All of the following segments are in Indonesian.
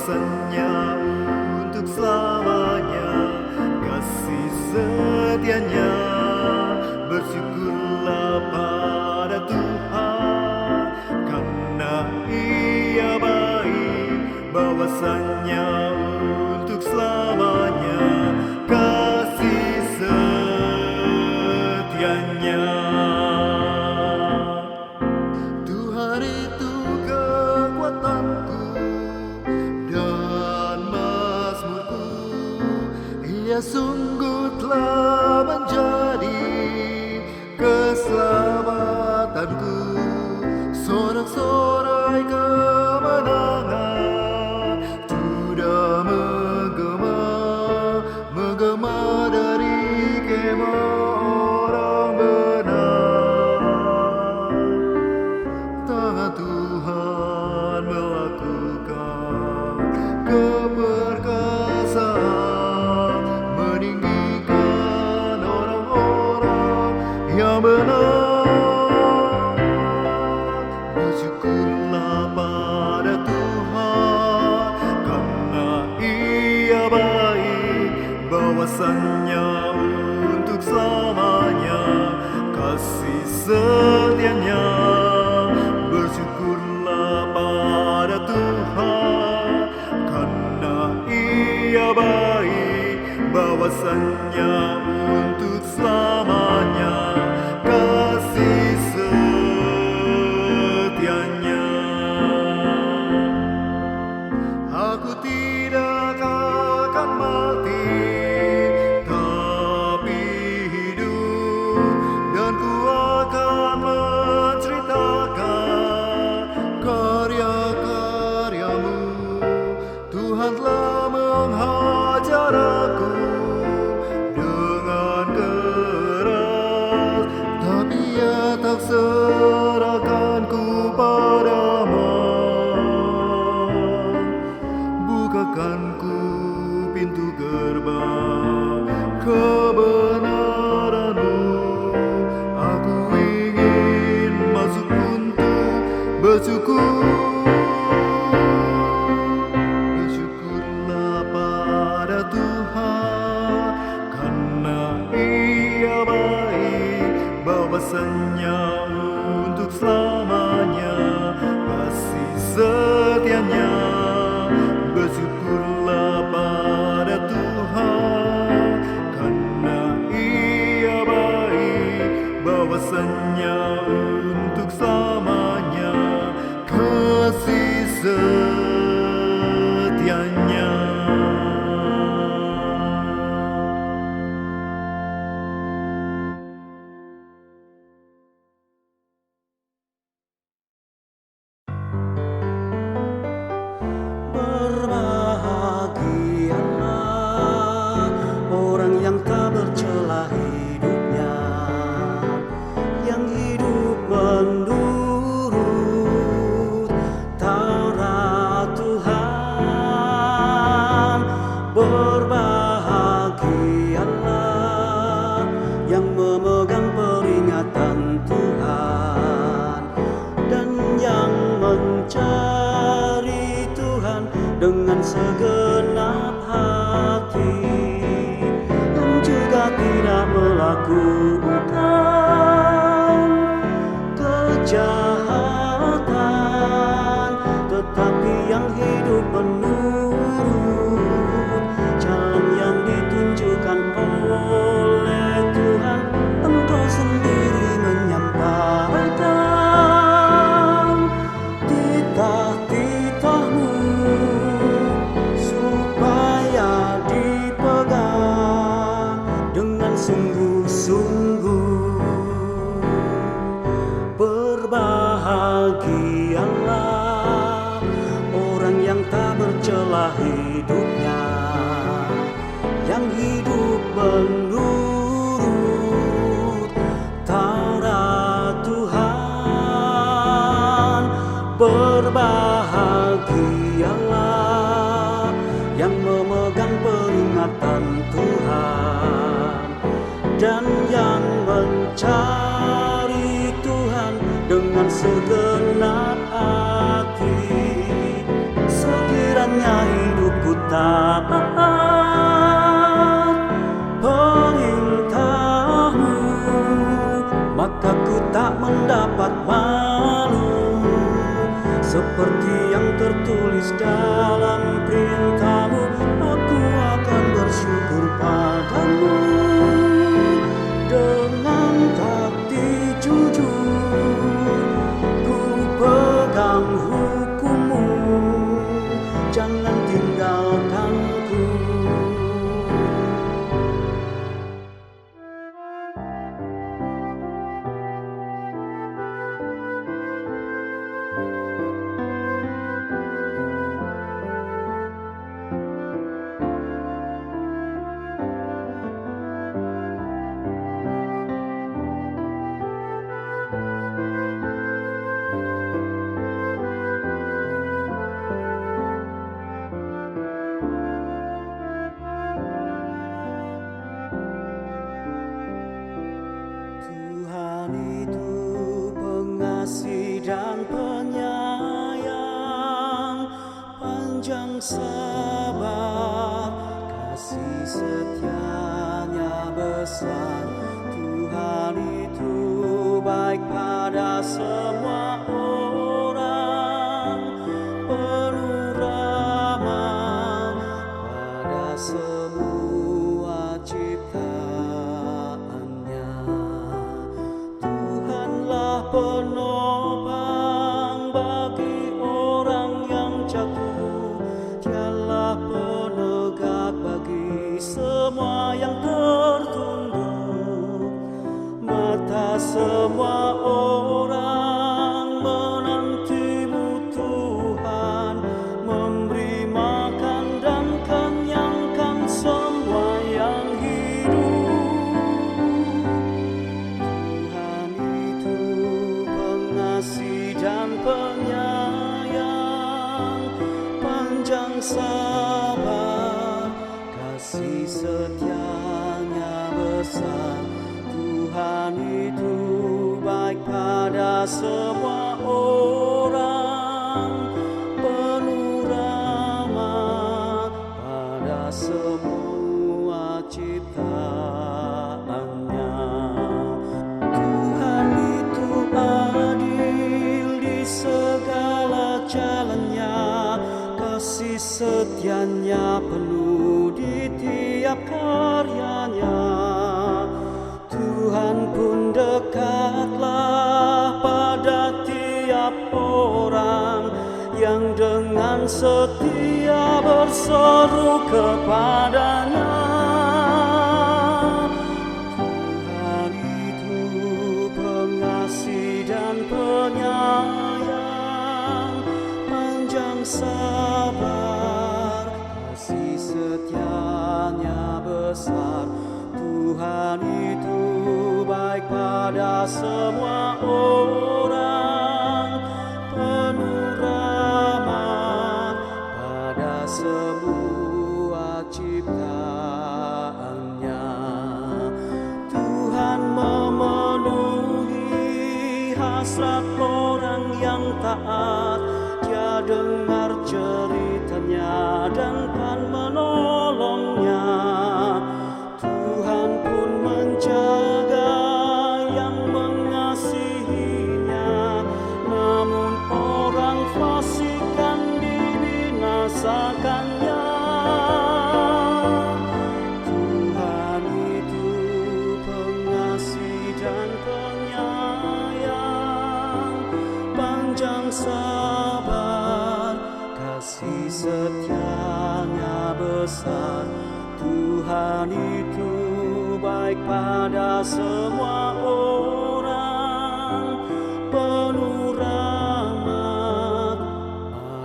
bahwasannya untuk selamanya kasih setianya. Bersyukurlah pada Tuhan karena Ia baik, bahwasannya untuk selamanya kasih setianya. Tuhan itu kekuatanku dan mazmurku, Ia sungguh telah menjadi keselamatanku. Sorak-sorai kemenangan sudah menggema dari kemah orang benar. Tangan Tuhan melakukan keperkasaan, meninggikan orang-orang yang benar. Bersyukurlah pada Tuhan karena Ia baik, bahwasannya untuk selamanya kasih setianya. Bersyukurlah pada Tuhan karena Ia baik, bahwasannya untuk selamanya kasih setianya. Aku tidak akan mati, tapi hidup, dan ku akan menceritakan karya-karyamu. Tuhan telah menghajar aku dengan keras, tapi Ia tak serahkanku padamu. Bukakanku pintu gerbang kebenaran-Mu, aku ingin masuk untuk bersyukur. Bersyukurlah pada Tuhan karena Ia baik, bahwasannya untuk selamanya kasih setianya. Bersyukurlah pada Tuhan karena Ia baik, bahwasannya untuk selamanya kasih setianya. Berbahagialah orang yang tak bercela hidupnya, yang hidup menurut Taurat Tuhan. Berbahagialah yang memegang peringatan Tuhan dan yang mencari Tuhan dengan segenap hati, yang juga tidak melakukan kejahatan, tetapi yang hidup menurut jalan yang ditunjukkan oleh Tuhan. Engkau sendiri menyampaikan titah-titah-Mu supaya dipegang dengan sungguh-sungguh. Berbahagialah orang yang tak bercela hidupnya, yang hidup menurut Taurat Tuhan. Berbahagialah yang memegang peringatan Tuhan dan yang mencari Tuhan dengan segenap hati. Sekiranya tak mendapat malu, seperti yang tertulis dalam perintah-Mu. Aku akan bersyukur padamu dengan hati jujur. Ku pegang hukum-Mu, jangan tinggalkanku. Tuhan itu pengasih dan penyayang, panjang sabar, kasih setianya besar. Tuhan itu baik pada semua orang, penuh rahmat pada semua ciptaannya. Tuhanlah penopang bagi orang yang jatuh, Dialah penegak bagi semua yang tertunduk. Mata semua orang menanti-Mu Tuhan, memberi makan dan kenyangkan semua yang hidup. Tuhan itu pengasih dan penyayang, panjang sabar, kasih setianya besar. Tuhan itu baik pada semua orang, penuh rahmat pada semua ciptaannya. Tuhan itu adil di segala jalannya, kasih setianya penuh di tiap karyanya. Tuhan pun dekatlah pada tiap orang yang dengan setia berseru kepadanya. Tuhan itu pengasih dan penyayang, panjang sabar, kasih setianya besar. Tuhan itu baik pada semua orang, penuh rahmat pada semua ciptaannya. Tuhan memenuhi hasrat orang yang taat, Dia dengar ceritanya dan kan menolongnya. Tuhan pun menjaga yang mengasihinya, namun orang fasik kan dibinasakannya. Tuhan itu pengasih dan penyayang, panjang sabar, kasih setianya besar. Tuhan itu baik pada semua orang, penuh rahmat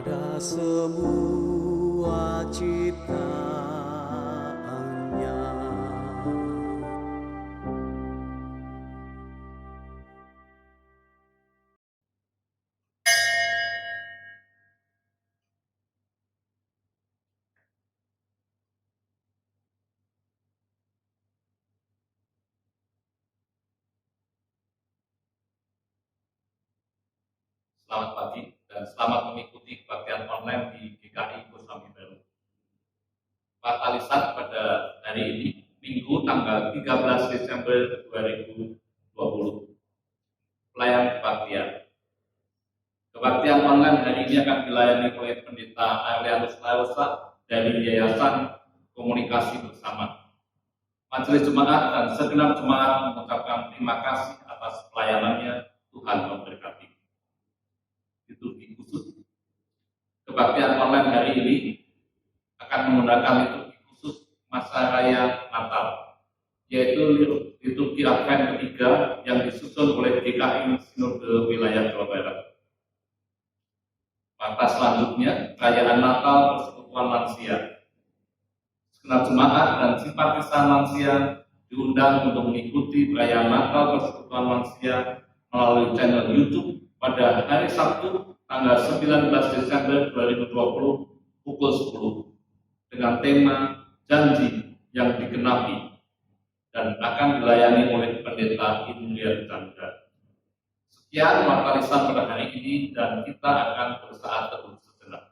pada semua ciptaannya. Selamat pagi dan selamat mengikuti kebaktian online di GKI Kosambi Baru. Pak Alisan pada hari ini, Minggu tanggal 13 Desember 2020. pelayanan kebaktian. Kebaktian online hari ini akan dilayani oleh Pendeta Aurelianus Larosa dari Yayasan Komunikasi Bersama. Majelis Jemaat dan segenap jemaat mengucapkan terima kasih atas pelayanannya. Tuhan memberkati. Liturgi khusus kebaktian online hari ini akan menggunakan liturgi khusus masa raya Natal, yaitu liturgi Advent ketiga yang disusun oleh GKI Sinode Wilayah Jawa Barat. Maka selanjutnya, perayaan Natal Persekutuan Lansia. Segenap jemaat dan simpatisan lansia diundang untuk mengikuti perayaan Natal Persekutuan Lansia melalui channel YouTube pada hari Sabtu tanggal 19 Desember 2020 pukul 10 dengan tema Janji yang Digenapi dan akan dilayani oleh Pendeta Indrian Chandra. Sekian warta lisan pada hari ini dan kita akan bersaat teduh sejenak.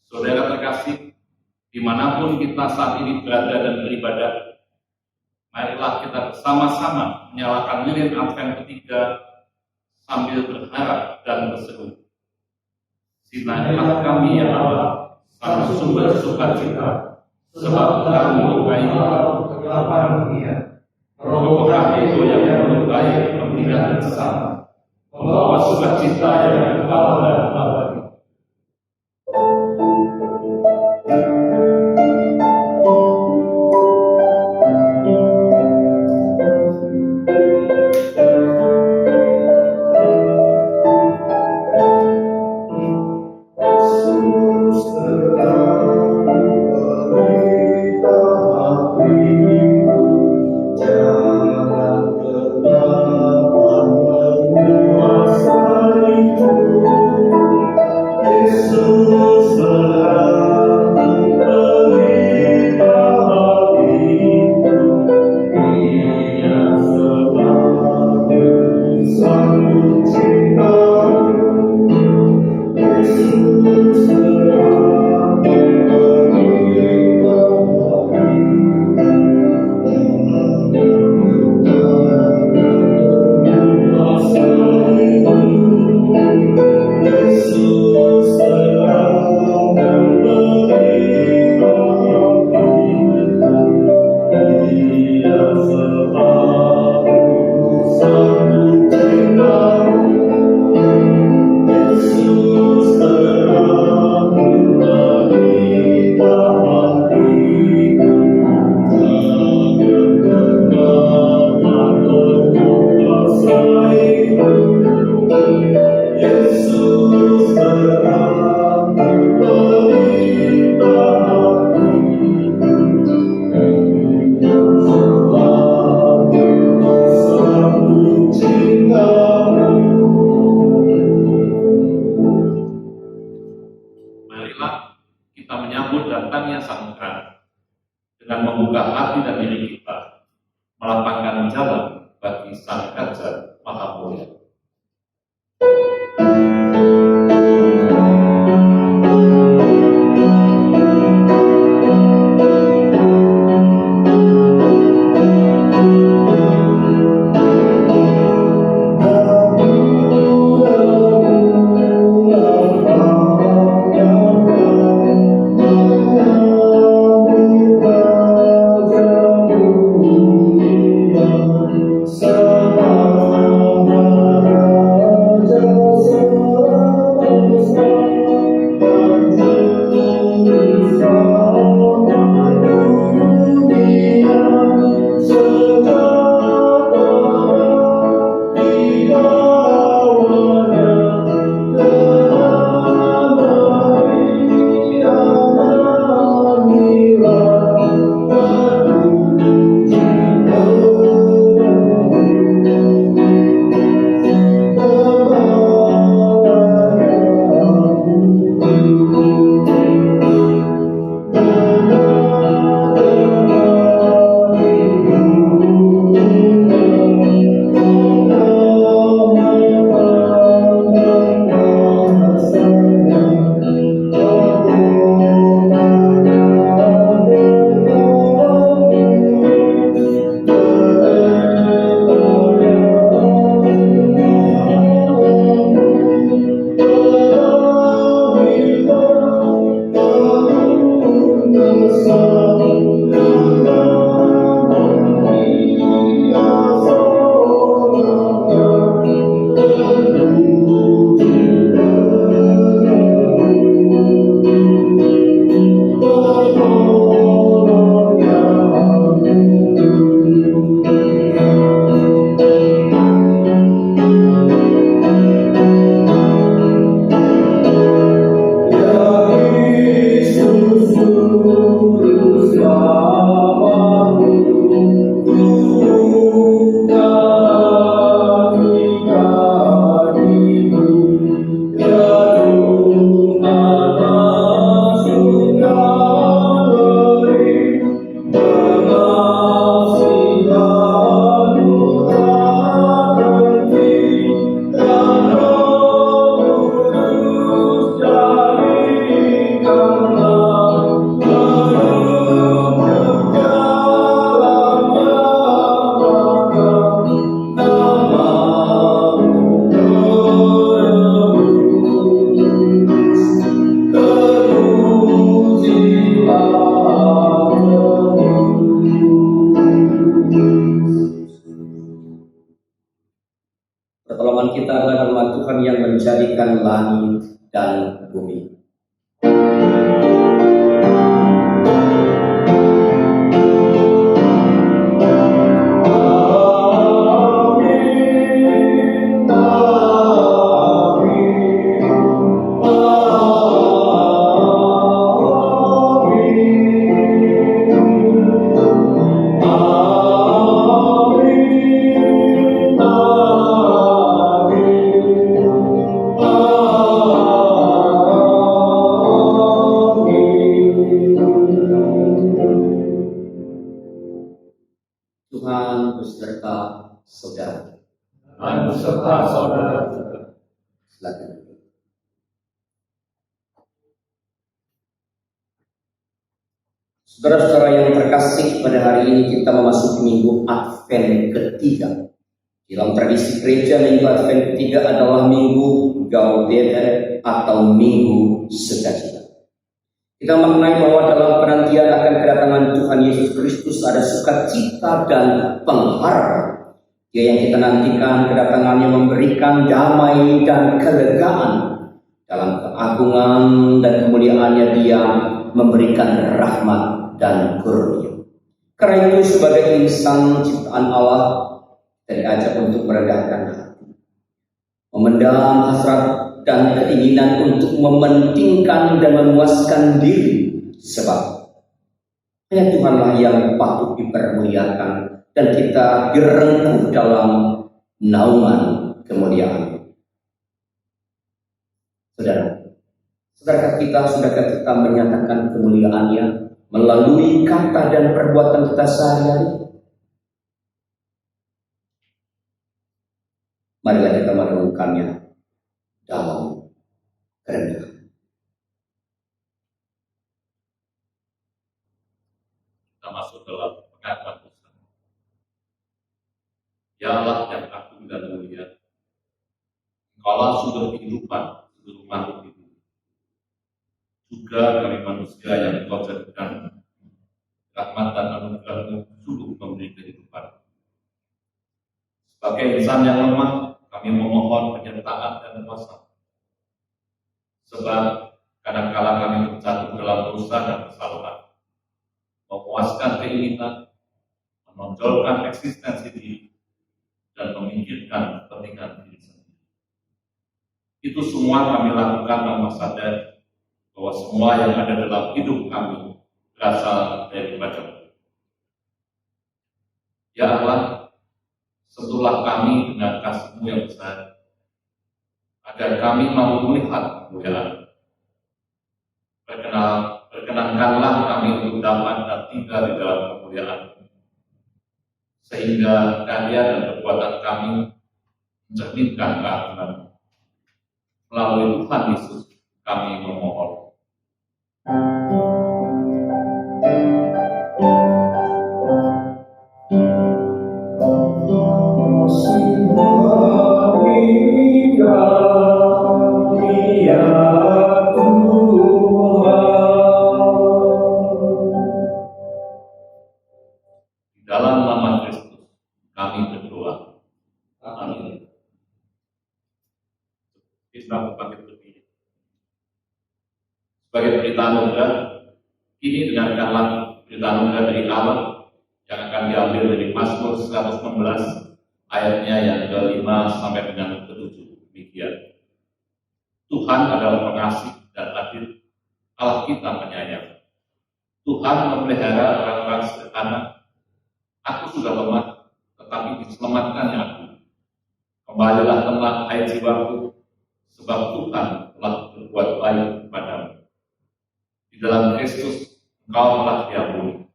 Saudara terkasih, dimanapun kita saat ini berada dan beribadah, marilah kita bersama-sama menyalakan lilin Advent ketiga sambil berharap dan berseru. Sinarilah kami ya Allah, sang sumber sukacita, sebab kami menyukai kegelapan dunia. Robohkan itu yang menyukai kepentingan bersama, membawa sukacita yang kekal dan abadi. Dengan membuka hati dan diri kita, melapangkan jalan bagi Sang Raja Maha Mulia. Sama Tuhan yang menjadikan langit dan bumi. Tuhan beserta saudara. Dan beserta saudara. Silakan. Saudara-saudara yang terkasih, pada hari ini kita memasuki minggu Advent ketiga. Dalam tradisi gereja, minggu Advent ketiga adalah minggu Gaudete atau minggu sukacita. Kita maknai bahwa dalam penantian akan kedatangan Tuhan Yesus Kristus ada sukacita dan pengharapan. Dia yang kita nantikan kedatangannya memberikan damai dan kelegaan. Dalam keagungan dan kemuliaannya dia memberikan rahmat dan kurnia. Karena itu sebagai insan ciptaan Allah, kita diajak untuk merendahkan hati, memendam hasrat dan keinginan untuk mementingkan dan memuaskan diri, sebab hanya Tuhanlah yang patut dipermuliakan dan kita direngkuh dalam naungan kemuliaan. Saudara kita menyatakan kemuliaannya melalui kata dan perbuatan kita sehari-hari? Marilah kita merenungkannya dalam kerendahan. Kita masuk dalam pengakuan Tuhan. Ya Allah yang agung dan mulia, Engkaulah sumber kehidupan seluruh makhluk hidup. Juga kami manusia yang Engkau jadikan rahmat dan anugerah-Mu sungguh memberi kehidupan. Sebagai insan yang lemah, kami memohon penyertaan dan kuasa. Sebab kadang-kala kami terjatuh dalam dosa dan kesalahan, memuaskan keinginan, menonjolkan eksistensi diri, dan memikirkan kepentingan diri sendiri. Itu semua kami lakukan tanpa sadar bahwa semua yang ada dalam hidup kami berasal dari Bapa. Ya Allah, sentuhlah kami dengan kasih-Mu yang besar, agar kami mau melihat kemuliaan. Perkenankanlah kami untuk dapat dan tinggal di dalam kemuliaan, sehingga karya dan perbuatan kami mencerminkan keagungan. Melalui Tuhan Yesus kami memohon. Dalam nama Kristus kami berdoa. Amin. Kita bangkit berdiri. Sebagai berita anugerah, kini dengarkanlah berita anugerah dari Allah yang akan diambil dari Mazmur 116 ayatnya yang ke-5 sampai dengan ke-7. Demikian. Tuhan adalah pengasih dan adil, Allah kita penyayang. Tuhan memelihara orang-orang sederhana. Aku sudah lemah, tetapi diselamatkannya aku. Kembalilah tenang, hai jiwaku, sebab Tuhan telah berbuat baik kepadamu. Di dalam Kristus engkau telah diampuni.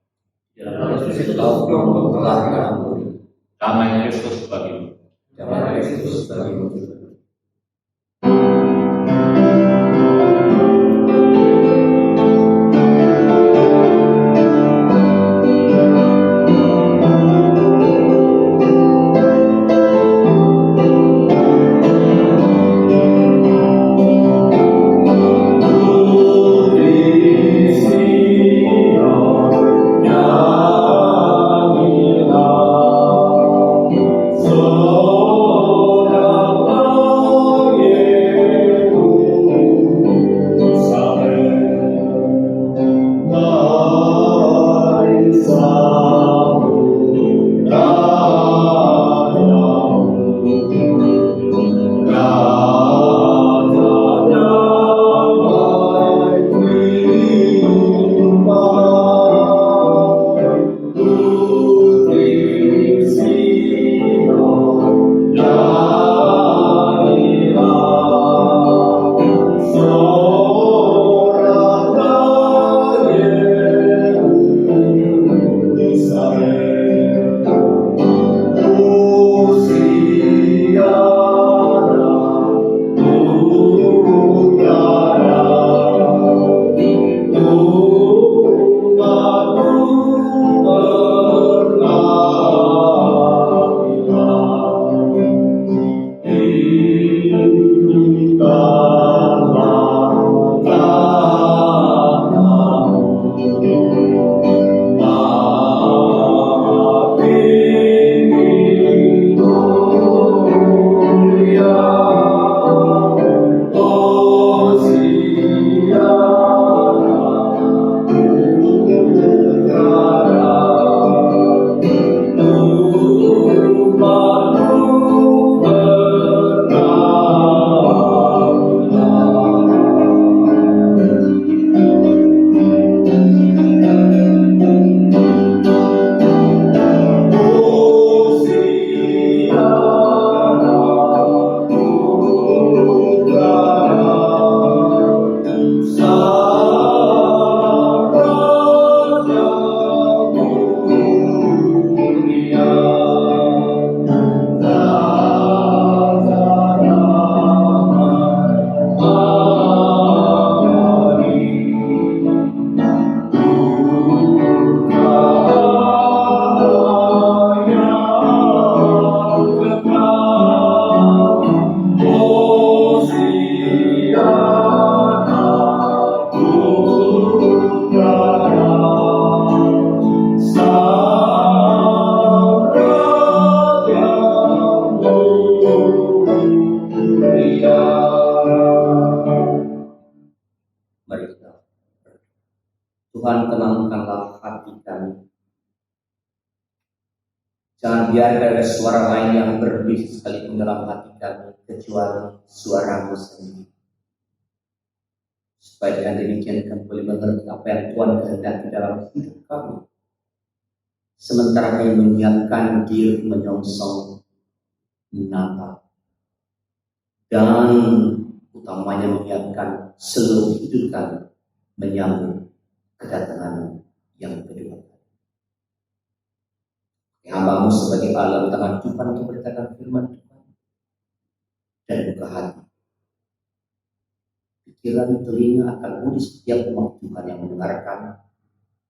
Di dalam Kristus engkau telah diampuni. Damai Kristus bagimu. Damai Kristus bagimu. Oh Mari kita berdoa. Tuhan, tenangkanlah hati kami. Jangan biarkan ada suara lain yang berbisik sekalipun dalam hati kami, kecuali suara-Mu sendiri. Supaya dengan demikian kami boleh mengerti apa yang Tuhan kehendaki dalam hidup kami. Sementara kami menyiapkan diri menyongsong Natal. Dan utamanya menyiapkan seluruh hidup kami menyambut kedatangan yang kedua. Hamba-Mu sebagai Allah tangan Tuhan untuk berkata firman Tuhan dan buka hati, pikiran, telinga akan budi setiap umat Tuhan yang mendengarkan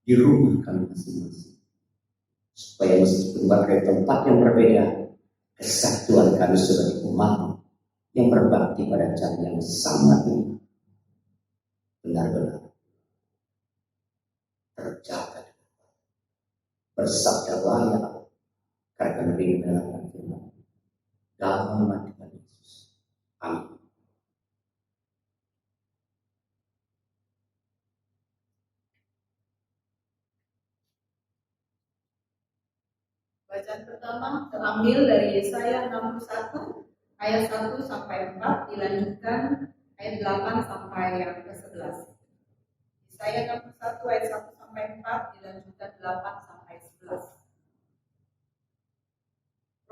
di rumah kami masing-masing, supaya meskipun berada tempat yang berbeda, kesatuan kami sebagai umat yang berbakti pada cara yang sama ini benar-benar terjaga. Bersabdalah ya Allah, karena kami ingin mendengarkan firman dalam nama Tuhan Yesus. Amin. Bacaan pertama terambil dari Yesaya 61 ayat 1 sampai 4, dilanjutkan ayat 8 sampai yang ke-11. Yesaya 61 ayat 1 sampai 4, dilanjutkan 8 sampai 11.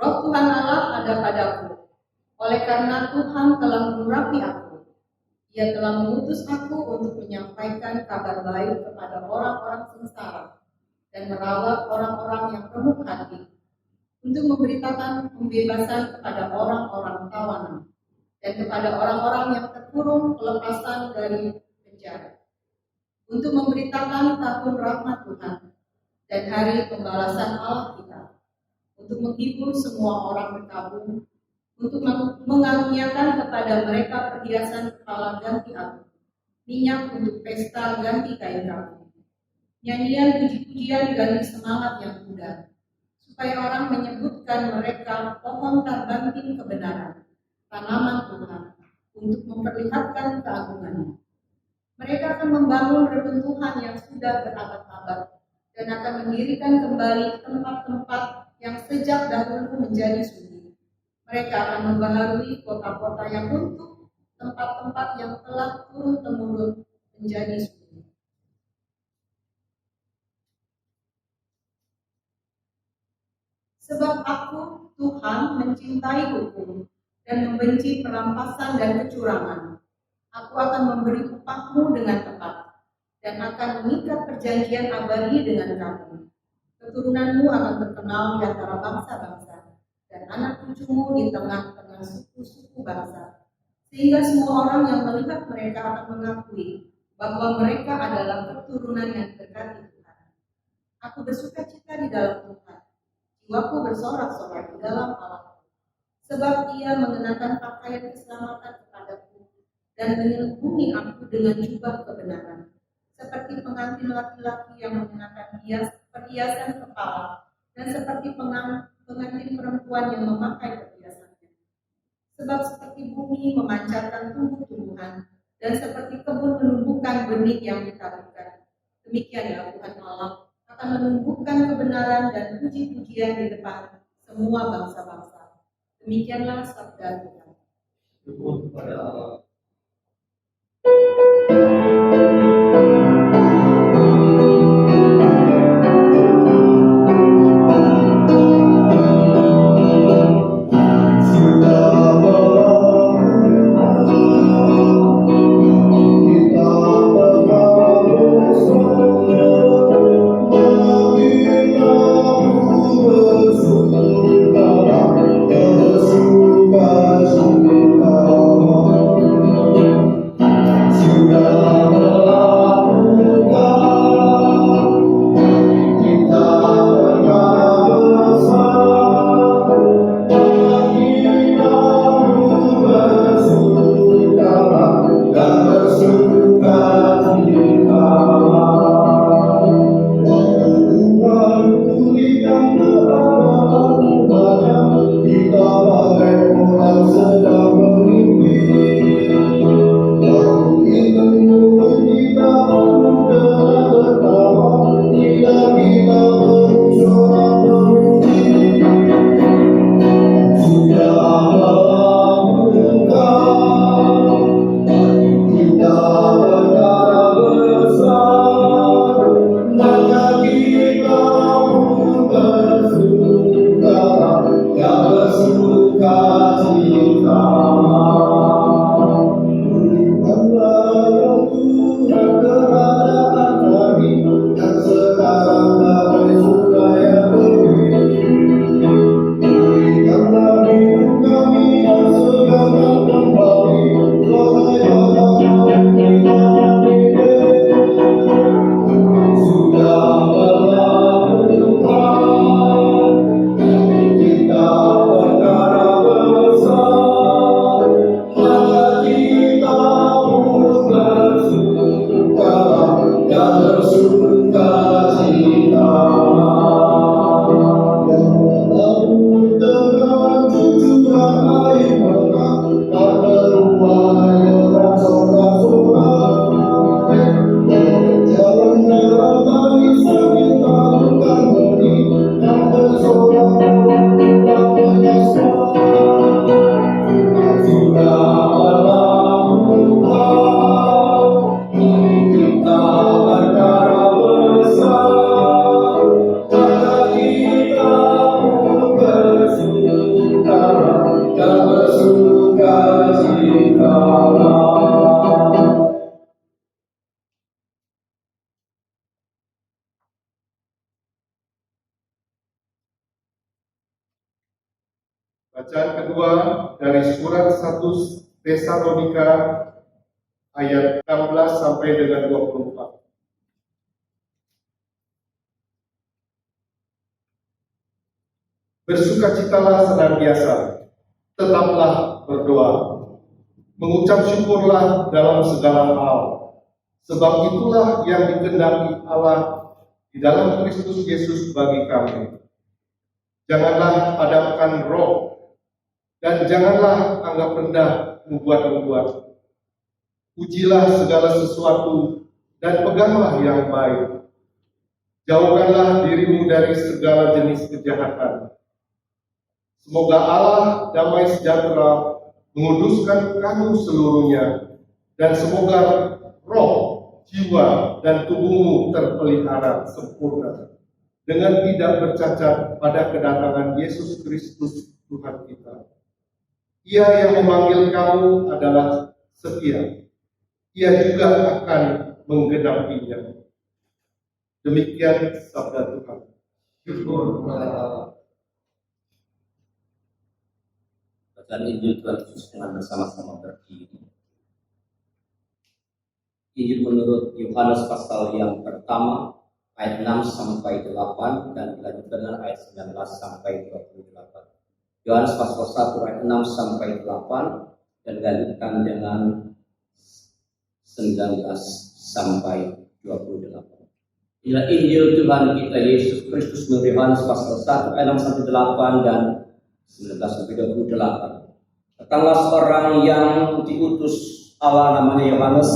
Roh Tuhan Allah ada padaku, oleh karena Tuhan telah mengurapi aku. Ia telah mengutus aku untuk menyampaikan kabar baik kepada orang-orang sengsara dan merawat orang-orang yang remuk hati, untuk memberitakan pembebasan kepada orang-orang tawanan dan kepada orang-orang yang terkurung pelepasan dari penjara, untuk memberitakan tahun rahmat Tuhan dan hari pembalasan Allah kita, untuk menghibur semua orang berkabung, untuk mengaruniakan kepada mereka perhiasan kepala ganti aku, minyak untuk pesta ganti kain kafan, nyanyian puji-pujian ganti semangat yang pudar, supaya orang menyebutkan mereka pohon terbanting kebenaran, tanaman Tuhan, untuk memperlihatkan keagungannya. Mereka akan membangun reruntuhan yang sudah berabad-abad dan akan mendirikan kembali tempat-tempat yang sejak dahulu menjadi sunyi. Mereka akan membaharui kota-kota yang runtuh, tempat-tempat yang telah turun-temurun menjadi sunyi. Sebab aku, Tuhan, mencintai hukum dan membenci perampasan dan kecurangan. Aku akan memberi upahmu dengan tepat dan akan mengikat perjanjian abadi dengan kamu. Keturunanmu akan terkenal di antara bangsa-bangsa dan anak cucumu di tengah-tengah suku-suku bangsa, sehingga semua orang yang melihat mereka akan mengakui bahwa mereka adalah keturunan yang dekat di Tuhan. Aku bersuka cita di dalam Tuhan, jiwaku bersorak-sorai di dalam Allah, sebab Ia mengenakan pakaian keselamatan kepadaku dan menyelubungi aku dengan jubah kebenaran, seperti pengantin laki-laki yang mengenakan perhiasan kepala, dan seperti pengantin perempuan yang memakai perhiasannya. Sebab seperti bumi memancarkan tumbuh-tumbuhan, dan seperti kebun menumbuhkan benih yang ditaburkan, demikianlah Tuhan Allah akan menumbuhkan kebenaran dan puji-pujian di depan semua bangsa-bangsa. Demikianlah sabda Tuhan. Syukur kepada Allah. Bacaan kedua dari surat 1 Tesalonika ayat 16 sampai dengan 24. Bersukacitalah senantiasa, tetaplah berdoa, mengucap syukurlah dalam segala hal, sebab itulah yang dikehendaki Allah di dalam Kristus Yesus bagi kami. Janganlah padamkan roh, dan janganlah anggap rendah membuat-membuat. Pujilah segala sesuatu dan peganglah yang baik. Jauhkanlah dirimu dari segala jenis kejahatan. Semoga Allah damai sejahtera menguduskan kamu seluruhnya, dan semoga roh, jiwa, dan tubuhmu terpelihara sempurna dengan tidak bercacat pada kedatangan Yesus Kristus Tuhan kita. Ia yang memanggil kamu adalah setia. Ia juga akan menggenapinya. Demikian sabda Tuhan. Syukur kepada Allah. Bacaan Injil Tuhan Yesus dengan bersama-sama berdiri. Injil menurut Yohanes pasal yang pertama ayat 6 sampai 8 dan dilanjutkan dengan ayat 19 sampai 28. Yohanes pasal 1 ayat 6 sampai 8 dan dilanjutkan dengan 19 sampai 28. Inilah Injil Tuhan kita Yesus Kristus menurut Yohanes pasal 1 ayat 6 sampai 8 dan 19 sampai 28. Datanglah seorang yang diutus Allah namanya Yohanes.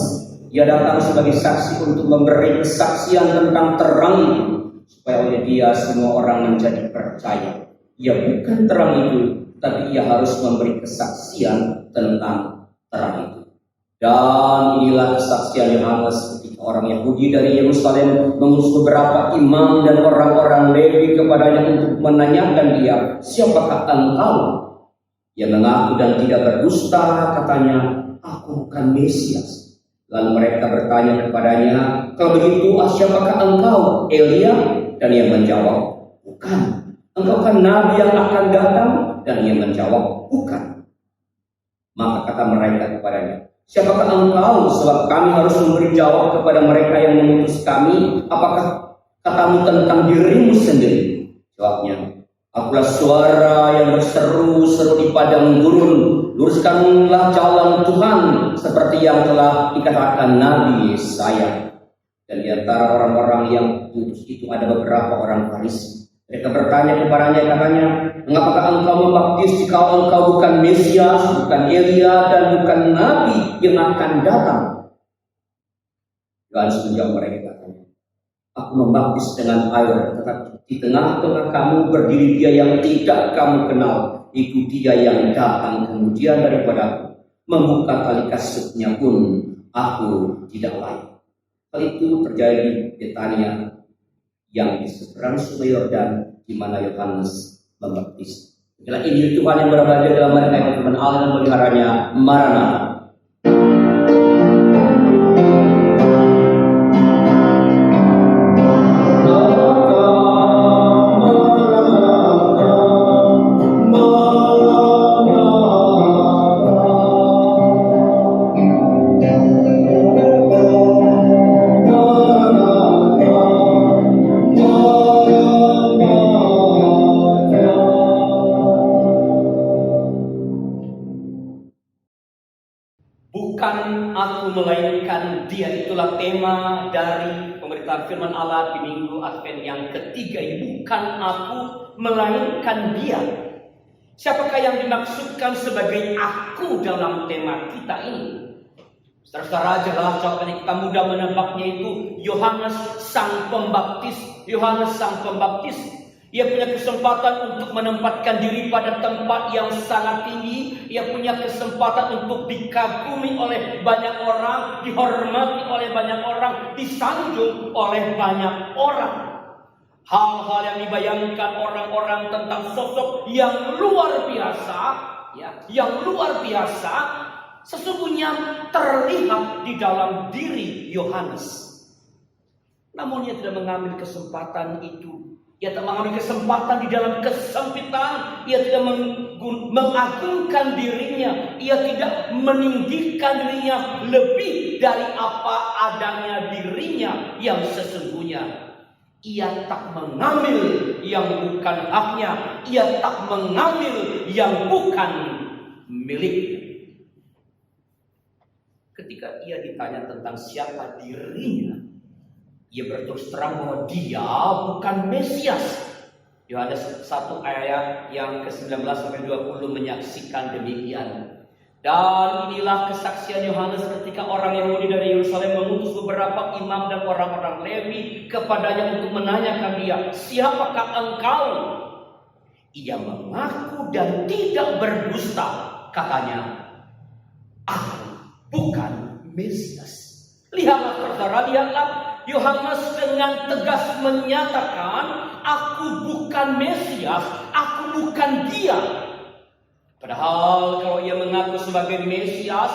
Ia datang sebagai saksi untuk memberi kesaksian tentang terang itu, supaya oleh dia semua orang menjadi percaya. Ia bukan terang itu, tapi ia harus memberi kesaksian tentang terang itu. Dan inilah kesaksian Yohanes ketika orang Yahudi dari Yerusalem mengutus beberapa imam dan orang-orang Lewi kepadanya untuk menanyakan dia, "Siapakah engkau?" Ia mengaku dan tidak berdusta, katanya, "Aku bukan Mesias." Lalu mereka bertanya kepadanya, "Kalau begitu, siapakah engkau? Elia?" Dan ia menjawab, "Bukan." "Engkau kan nabi yang akan datang?" Dan ia menjawab, "Bukan." Maka kata mereka kepadanya, "Siapakah engkau? Sebab kami harus memberi jawab kepada mereka yang mengutus kami. Apakah katamu tentang dirimu sendiri?" Jawabnya, "Akulah suara yang berseru-seru di padang gurun. Luruskanlah jalan Tuhan, seperti yang telah dikatakan Nabi Yesaya." Dan di antara orang-orang yang diutus itu ada beberapa orang Farisi. Mereka bertanya kepadanya, katanya, "Mengapakah engkau membaptis jika engkau bukan Mesias, bukan Elia, dan bukan Nabi yang akan datang?" Yohanes menjawab mereka, katanya, "Aku membaptis dengan air, tetapi di tengah-tengah kamu berdiri dia yang tidak kamu kenal. Itu dia yang datang kemudian daripadaku. Membuka tali kasutnya pun aku tidak layak." Hal itu terjadi di Betania yang di seberang Sungai Yordan, di mana Yohanes membaptis. Inilah Injil Tuhan yang berada dalam mereka firman Allah dan meliharanya. Maranatha. Bukan aku melainkan dia, itulah tema dari pemberitaan firman Allah di minggu Advent yang ketiga ini. Bukan aku melainkan dia. Siapakah yang dimaksudkan sebagai aku dalam tema kita ini? Saudara-saudara, jelas jawabannya kita mudah menebaknya, itu Yohanes Sang Pembaptis. Yohanes Sang Pembaptis, ia punya kesempatan untuk menempatkan diri pada tempat yang sangat tinggi. Ia punya kesempatan untuk dikagumi oleh banyak orang, dihormati oleh banyak orang, disanjung oleh banyak orang. Hal-hal yang dibayangkan orang-orang tentang sosok yang luar biasa, yang luar biasa, sesungguhnya terlihat di dalam diri Yohanes. Namun ia tidak mengambil kesempatan itu. Ia tak mengambil kesempatan di dalam kesempitan. Ia tidak mengagungkan dirinya. Ia tidak meninggikan dirinya lebih dari apa adanya dirinya yang sesungguhnya. Ia tak mengambil yang bukan haknya. Ia tak mengambil yang bukan miliknya. Ketika ia ditanya tentang siapa dirinya, ia berterus terang bahwa dia bukan Mesias. Yohanes 1 ayat yang ke-19 sampai 20 menyaksikan demikian. Dan inilah kesaksian Yohanes ketika orang Yahudi dari Yerusalem mengutus beberapa imam dan orang-orang Lewi kepadanya untuk menanyakan dia, "Siapakah engkau?" Ia mengaku dan tidak berdusta, katanya, "Aku bukan Mesias." Lihatlah saudara, lihatlah, Yohanes dengan tegas menyatakan, "Aku bukan Mesias, aku bukan dia." Padahal kalau ia mengaku sebagai Mesias,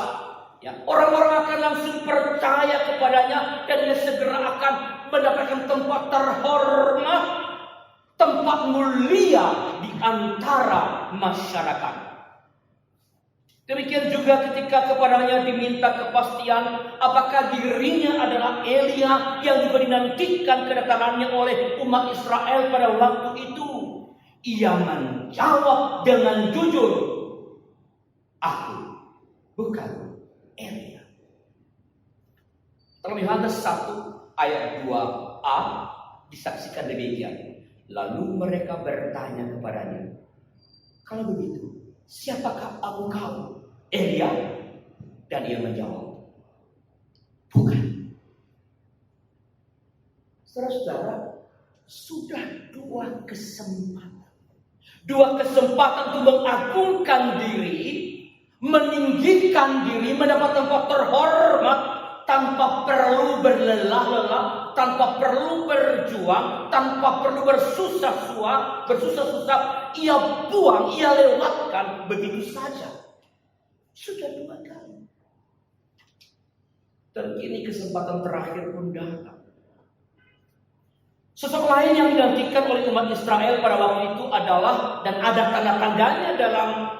orang-orang akan langsung percaya kepadanya dan ia segera akan mendapatkan tempat terhormat, tempat mulia di antara masyarakat. Demikian juga ketika kepadanya diminta kepastian apakah dirinya adalah Elia yang juga dinantikan kedatangannya oleh umat Israel pada waktu itu. Ia menjawab dengan jujur, "Aku bukan Elia." Dalam Yohanes 1 ayat 2a disaksikan demikian. Lalu mereka bertanya kepadanya, kalau begitu, siapakah engkau? Elia? Dan ia menjawab, bukan. Saudara-saudara, sudah dua kesempatan untuk mengagungkan diri, meninggikan diri, mendapat tempat terhormat tanpa perlu berlelah-lelah, tanpa perlu berjuang, tanpa perlu bersusah-susah, ia buang, ia lewatkan begitu saja. Sudah dua kali. Dan kini kesempatan terakhir pun datang. Sosok lain yang dinantikan oleh umat Israel pada waktu itu adalah, dan ada tanda-tandanya dalam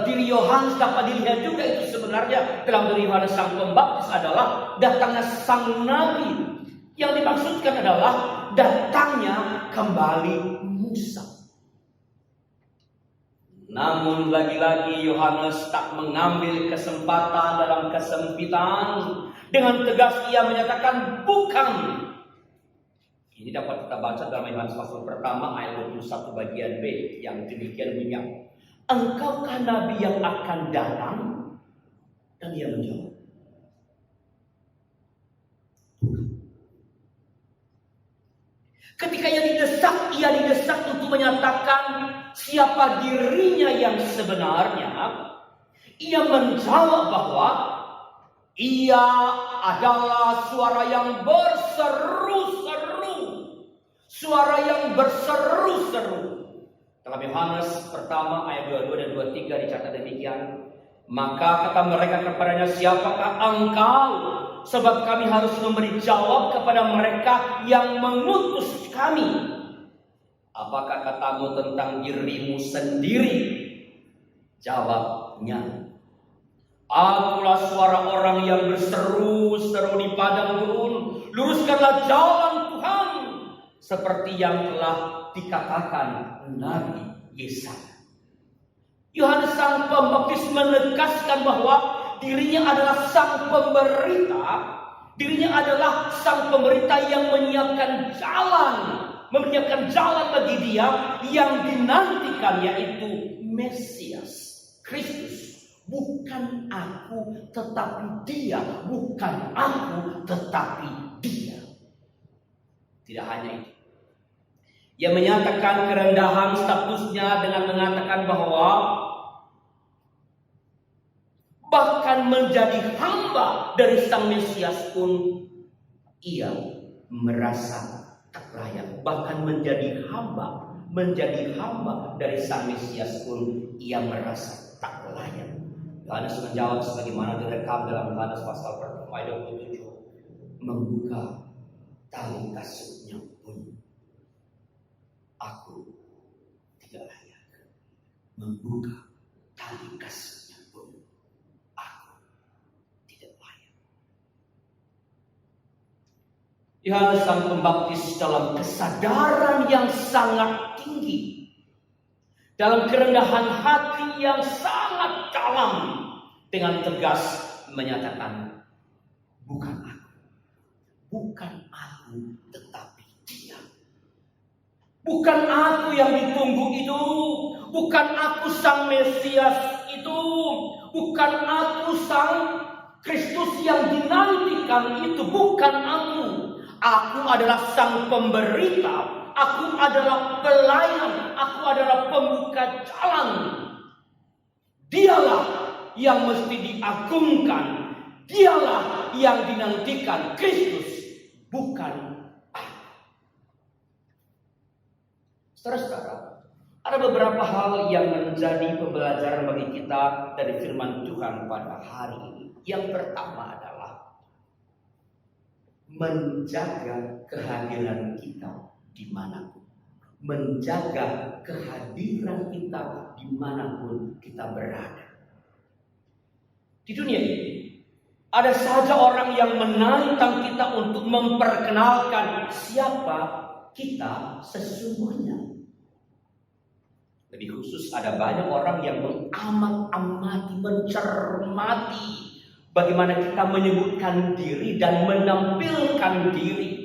diri Yohanes dapat dilihat juga itu sebenarnya dalam diri Yohanes Sang Pembaptis adalah datangnya Sang Nabi. Yang dimaksudkan adalah datangnya kembali Musa. Namun lagi-lagi Yohanes tak mengambil kesempatan dalam kesempitan. Dengan tegas ia menyatakan bukan. Ini dapat kita baca dalam Yohanes pasal pertama ayat 21 bagian B yang demikian bunyi. Engkaukah Nabi yang akan datang? Dan ia menjawab, ketika ia didesak untuk menyatakan siapa dirinya yang sebenarnya, ia menjawab bahwa ia adalah suara yang berseru-seru. Dalam Yohanes pertama ayat 22 dan 23 dicatat demikian. Maka kata mereka kepadanya, siapakah engkau? Sebab kami harus memberi jawab kepada mereka yang mengutus kami. Apakah katamu tentang dirimu sendiri? Jawabnya, akulah suara orang yang berseru-seru di padang gurun. Luruskanlah jalan Tuhan. Seperti yang telah dikatakan Nabi Yesaya. Yohanes Sang Pembaptis menegaskan bahwa dirinya adalah sang pemberita. Dirinya adalah sang pemberita yang menyiapkan jalan bagi dia yang dinantikan, yaitu Mesias, Kristus. Bukan aku tetapi dia, bukan aku tetapi dia. Tidak hanya itu. Ia menyatakan kerendahan statusnya dengan mengatakan bahwa bahkan menjadi hamba dari Sang Mesias pun ia merasa tak layak. Bahkan menjadi hamba dari Sang Mesias pun ia merasa tak layak. Yohanes menjawab sebagaimana direkam dalam Yohanes pasal pertama ayat 27, membuka tali kasutnya pun aku tidak layak. Membuka tali kasutnya pun aku tidak layak. Yohanes Sang Pembaptis dalam kesadaran yang sangat tinggi, dalam kerendahan hati yang sangat dalam, dengan tegas menyatakan, bukan aku tetapi dia. Bukan aku yang ditunggu itu, bukan aku Sang Mesias itu, bukan aku Sang Kristus yang dinantikan itu, bukan aku. Aku adalah Sang Pemberita, aku adalah pelayan, aku adalah pembuka jalan. Dialah yang mesti diagungkan, dialah yang dinantikan, Kristus, bukan aku. Saudara-saudara, ada beberapa hal yang menjadi pembelajaran bagi kita dari firman Tuhan pada hari ini. Yang pertama adalah menjaga kehadiran kita dimanapun. Menjaga kehadiran kita dimanapun kita berada. Di dunia ini, ada saja orang yang menantang kita untuk memperkenalkan siapa kita sesungguhnya. Lebih khusus ada banyak orang yang mengamat-amati, mencermati Bagaimana kita menyebutkan diri dan menampilkan diri.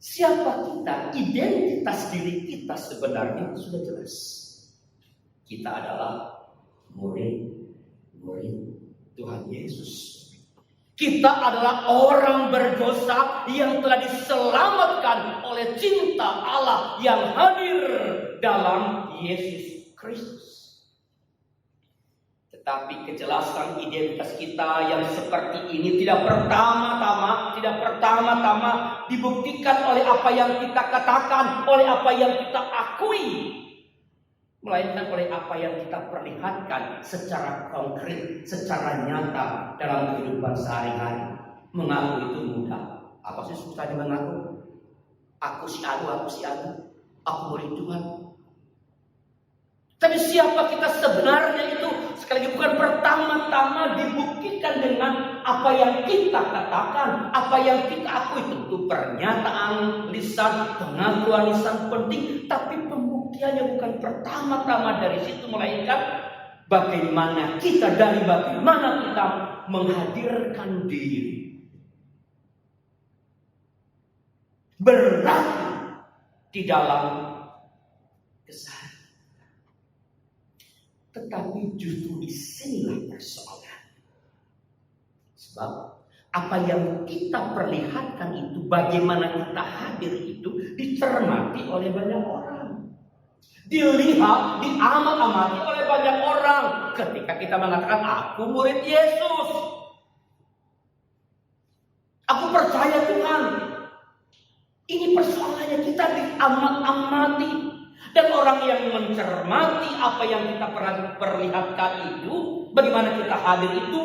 Siapa kita, identitas diri kita sebenarnya sudah jelas. Kita adalah murid Tuhan Yesus. Kita adalah orang berdosa yang telah diselamatkan oleh cinta Allah yang hadir dalam Yesus Kristus. Tetapi kejelasan identitas kita yang seperti ini tidak pertama-tama dibuktikan oleh apa yang kita katakan, oleh apa yang kita akui, melainkan oleh apa yang kita perlihatkan secara konkret, secara nyata dalam kehidupan sehari-hari. Mengaku itu mudah. Apa sih susahnya mengaku? Aku si anu, aku murid Tuhan. Tapi siapa kita sebenarnya itu sekali lagi bukan pertama-tama dibuktikan dengan apa yang kita katakan, apa yang kita akui. Tentu pernyataan lisan, pengakuan lisan penting, tapi pembuktiannya bukan pertama-tama dari situ, melainkan bagaimana kita menghadirkan diri. Berlaku di dalam keseharian. Tetapi justru disinilah persoalan. Sebab apa yang kita perlihatkan itu, bagaimana kita hadir itu dicermati oleh banyak orang. Dilihat, diamat-amati oleh banyak orang. Ketika kita mengatakan aku murid Yesus, aku percaya Tuhan. Ini persoalannya, kita diamat-amati. Dan orang yang mencermati apa yang kita perlihatkan itu, bagaimana kita hadir itu,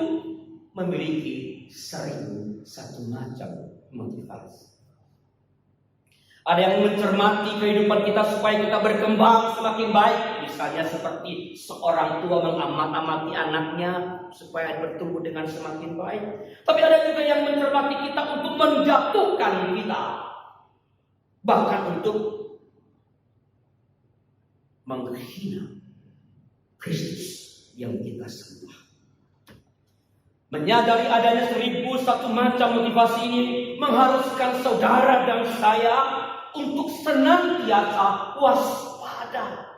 memiliki satu macam motivasi. Ada yang mencermati kehidupan kita supaya kita berkembang semakin baik. Misalnya seperti seorang tua mengamat-amati anaknya supaya bertumbuh dengan semakin baik. Tapi ada juga yang mencermati kita untuk menjatuhkan kita. Bahkan untuk menghina Kristus yang kita sembah. Menyadari adanya 1001 macam motivasi ini mengharuskan saudara dan saya untuk senantiasa waspada.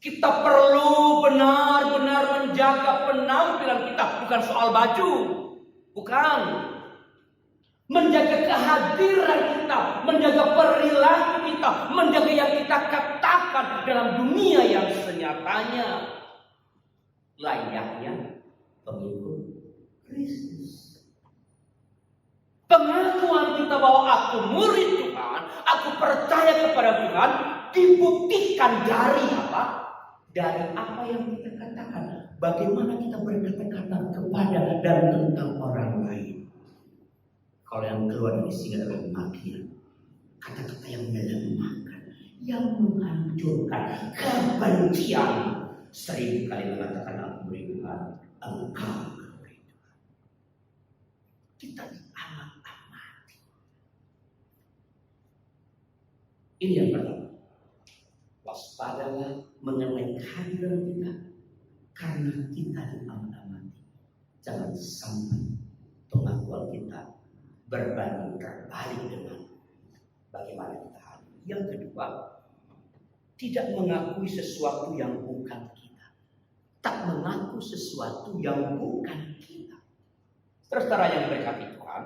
Kita perlu benar-benar menjaga penampilan kita, bukan soal baju, bukan. Menjaga kehadiran kita, menjaga perilaku kita, menjaga yang kita katakan dalam dunia yang senyatanya layaknya pengikut Kristus. Pengakuan kita bahwa aku murid Tuhan, aku percaya kepada Tuhan, dibuktikan dari apa? Dari apa yang kita katakan. Bagaimana kita berkata-kata kepada dan tentang orang lain. Kalau yang keluar dari sini adalah makian, kata-kata yang melemahkan, yang menghancurkan, kebencian. 1000 kali mengatakan aku murid Tuhan, engkau murid Tuhan. Kita diamat-amati. Ini yang pertama. Waspadalah mengenai kehadiran kita, karena kita diamat-amati. Jangan sampai pengakuan kita berbanding terbalik dengan bagaimana kita hadir. Yang kedua, tidak mengakui sesuatu yang bukan kita. Tak mengaku sesuatu yang bukan kita. Saudara yang berkati Tuhan,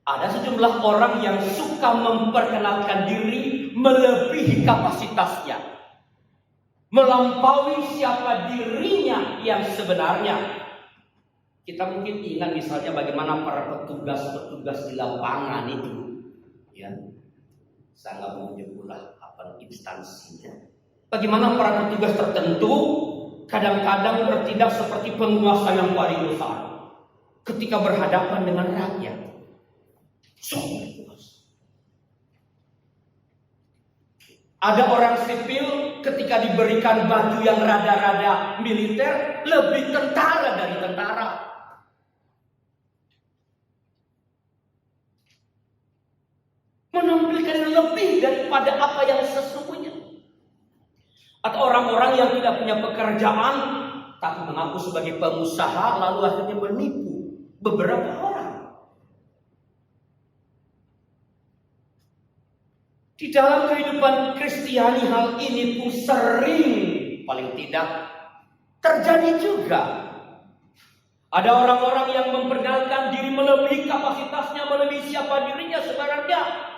ada sejumlah orang yang suka memperkenalkan diri melebihi kapasitasnya, melampaui siapa dirinya yang sebenarnya. Kita mungkin ingat misalnya bagaimana para petugas di lapangan itu, ya, sangat menyebutlah apa instansinya. Bagaimana para petugas tertentu kadang-kadang bertindak seperti penguasa yang paling besar ketika berhadapan dengan rakyat. Ada orang sipil ketika diberikan baju yang rada-rada militer lebih tentara dari tentara. Menampilkan lebih daripada apa yang sesungguhnya. Atau orang-orang yang tidak punya pekerjaan tapi mengaku sebagai pengusaha lalu akhirnya menipu beberapa orang. Di dalam kehidupan Kristiani hal ini pun sering, paling tidak, terjadi juga. Ada orang-orang yang memperkenalkan diri melebihi kapasitasnya, melebihi siapa dirinya sebenarnya.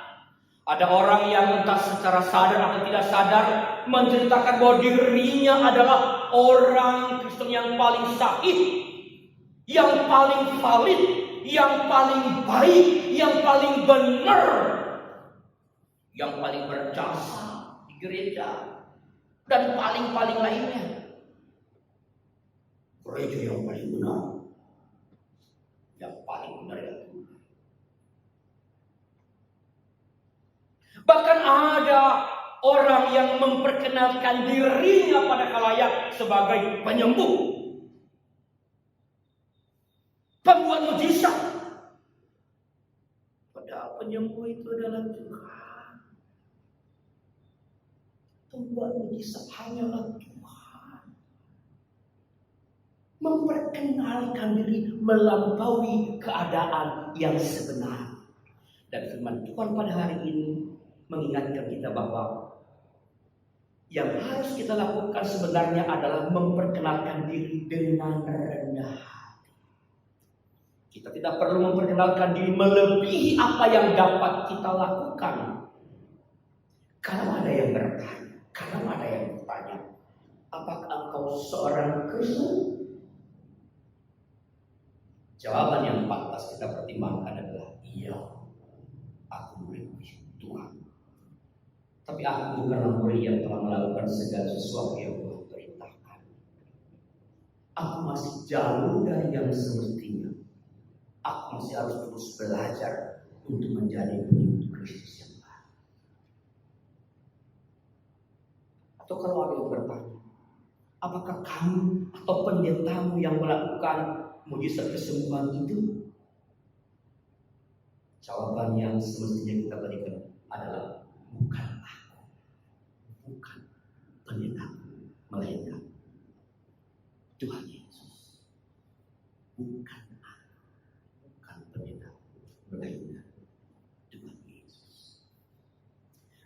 Ada orang yang entah secara sadar atau tidak sadar menceritakan bahwa dirinya adalah orang Kristen yang paling sahih, yang paling valid, yang paling baik, yang paling benar, yang paling berjasa di gereja, dan paling-paling lainnya. Gereja yang paling benar, yang paling benar itu. Bahkan ada orang yang memperkenalkan dirinya pada khalayak sebagai penyembuh, pembuat mujizat. Padahal penyembuh itu adalah Tuhan. Pembuat mujizat hanyalah Tuhan. Memperkenalkan diri melampaui keadaan yang sebenar. Dan firman Tuhan pada hari ini mengingatkan kita bahwa yang harus kita lakukan sebenarnya adalah memperkenalkan diri dengan rendah hati. Kita tidak perlu memperkenalkan diri melebihi apa yang dapat kita lakukan. Kalau ada yang bertanya, apakah engkau seorang Kristen? Jawaban yang pantas kita pertimbangkan adalah iya, aku murid Tuhan. Tapi aku bukanlah murid yang telah melakukan segala sesuatu yang Tuhan perintahkan. Aku masih jauh dari yang semestinya. Aku masih harus terus belajar untuk menjadi pengikut Kristus yang baik. Atau kalau ada yang bertanya, apakah kamu atau pendetamu yang melakukan mujizat kesembuhan itu? Jawaban yang semestinya kita berikan adalah bukan aku, bukan pendeta, melainkan Tuhan Yesus. Bukan aku, bukan pendeta, melainkan Tuhan Yesus.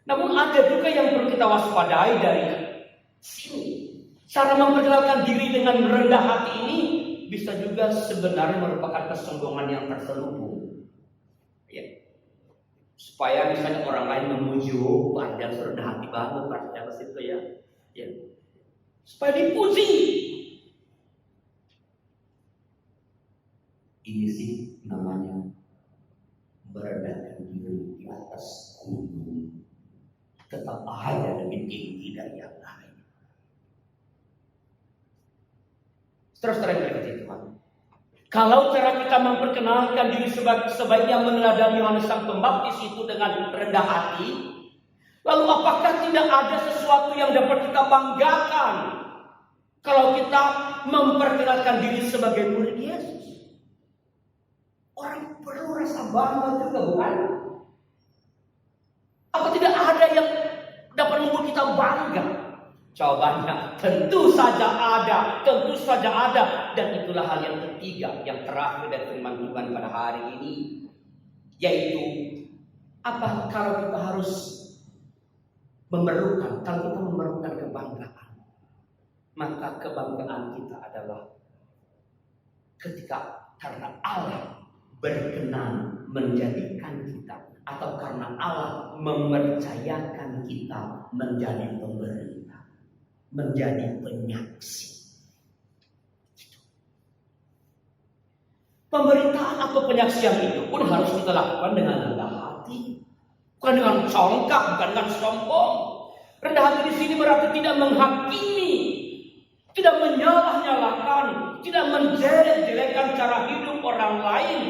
Namun ada juga yang perlu kita waspadai dari sini. Cara memperkenalkan diri dengan rendah hati ini bisa juga sebenarnya merupakan kesombongan yang terselubung. Ya. Supaya misalnya orang lain memuji, padahal rendah hati banget padahal situ ya. Supaya dipuji. Ini sih namanya merendahkan diri di atas gunung. Tetap ada lebih tinggi dari yang lain. Terus-terang berkata Tuhan. Kalau cara kita memperkenalkan diri sebaiknya meneladani Yohanes Sang Pembaptis itu dengan rendah hati, lalu apakah tidak ada sesuatu yang dapat kita banggakan kalau kita memperkenalkan diri sebagai murid Yesus? Orang perlu rasa bangga juga, bukan? Apa tidak ada yang dapat membuat kita bangga? Jawabannya tentu saja ada, tentu saja ada. Dan itulah hal yang ketiga, yang terakhir dari firman Tuhan pada hari ini, yaitu apa kalau kita harus memerlukan kebanggaan, maka kebanggaan kita adalah ketika karena Allah berkenan menjadikan kita, atau karena Allah mempercayakan kita menjadi pemberita, menjadi penyaksi. Pemberitaan atau penyaksian itu pun harus kita lakukan dengan rendah hati, bukan dengan congkak, bukan dengan sombong. Rendah hati di sini berarti tidak menghakimi, tidak menyalah-nyalahkan, tidak menjelek-jelekan cara hidup orang lain,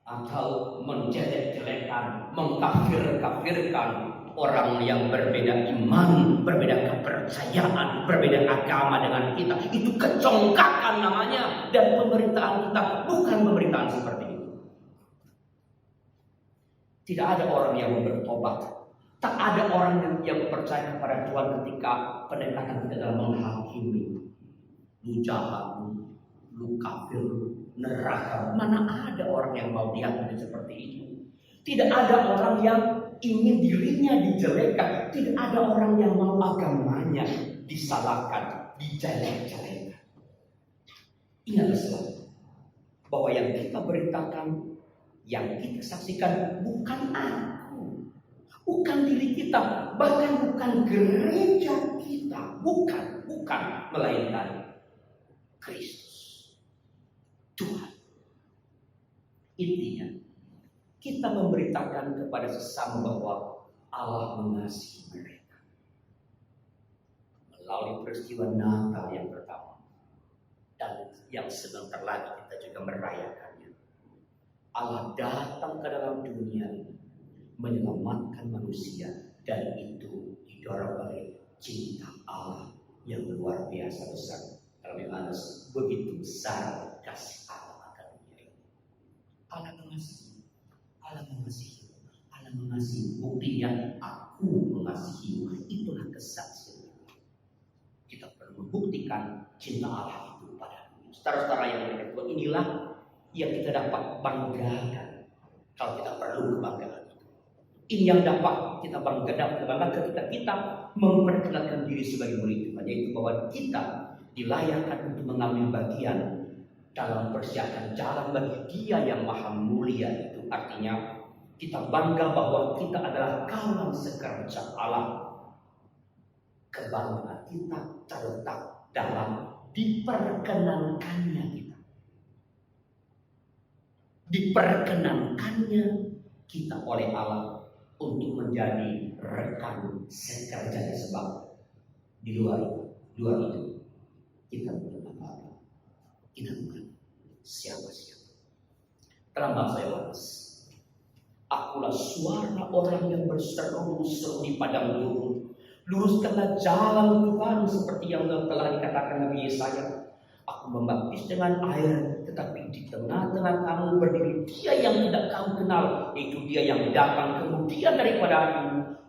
atau menjelek-jelekan, mengkafir-kafirkan orang yang berbeda iman, berbeda kepercayaan, berbeda agama dengan kita. Itu kecongkakan namanya. Dan pemberitaan kita bukan pemberitaan seperti itu. Tidak ada orang yang bertobat. Tak ada orang yang percaya kepada Tuhan ketika pendekatan kita dalam menghakimi. lu jahat, lu kafir, neraka. Mana ada orang yang mau diakui seperti itu? Tidak ada orang yang ingin dirinya dijelekan. Tidak ada orang yang mau agamanya disalahkan, dijelek-jelekan. Ingatlah selalu bahwa yang kita beritakan, yang kita saksikan bukan aku, bukan diri kita, bahkan bukan gereja kita, bukan, melainkan Kristus, Tuhan. Intinya, kita memberitakan kepada sesama bahwa Allah mengasihi mereka melalui peristiwa Natal yang pertama, dan yang sebentar lagi kita juga merayakannya. Allah datang ke dalam dunia ini menyelamatkan manusia, dan itu didorong oleh cinta Allah yang luar biasa besar. Dalam Yohanes, begitu besar kasih Allah akan dunia ini. Allah mengasihi, Allah mengasihi. Buktinya aku mengasihimu. Itulah kesaksian. Kita perlu membuktikan cinta Allah itu pada dunia. Saudara-saudara yang berkata, inilah yang kita dapat banggakan. Kalau kita perlu kebanggaan itu, ini yang dapat kita banggakan ketika kita memperkenalkan diri sebagai murid Tuhan, yaitu bahwa kita dilayakkan untuk mengambil bagian dalam persiapan jalan bagi Dia yang maha mulia itu. Artinya kita bangga bahwa kita adalah kawan sekerja Allah. Kebanggaan kita terletak dalam diperkenankannya kita. Diperkenankannya kita oleh Allah untuk menjadi rekan sekerjanya, sebab di luar itu kita bukan apa-apa, kita bukan siapa-siapa. Dalam bahasa Yohanes, akulah suara orang yang berseru-seru di padang gurun, luruskanlah jalan Tuhan, seperti yang telah dikatakan Nabi Yesaya. Aku membaptis dengan air, tetapi di tengah-tengah kamu berdiri Dia yang tidak kamu kenal, yaitu Dia yang datang kemudian daripada aku,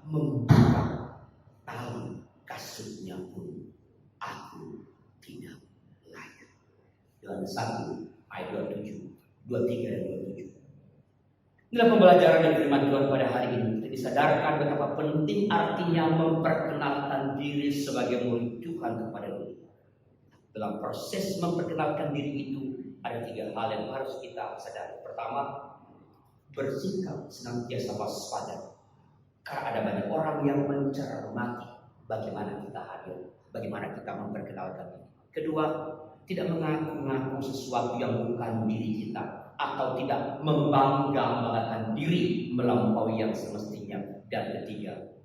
membuka tali kasutnya pun aku tidak layak. Yohanes 1 ayat 27, 23 dan 27. Inilah pembelajaran dari firman Tuhan pada hari ini. Kita disadarkan betapa penting artinya memperkenalkan diri sebagai murid Tuhan kepada dunia. Dalam proses memperkenalkan diri itu, ada 3 hal yang harus kita sadari. Pertama, bersikap senantiasa waspada, karena ada banyak orang yang mencermati bagaimana kita hadir, bagaimana kita memperkenalkan diri. Kedua, tidak mengaku-ngaku sesuatu yang bukan diri kita, atau tidak membangga-banggakan diri melampaui yang semestinya. Dan ketiga,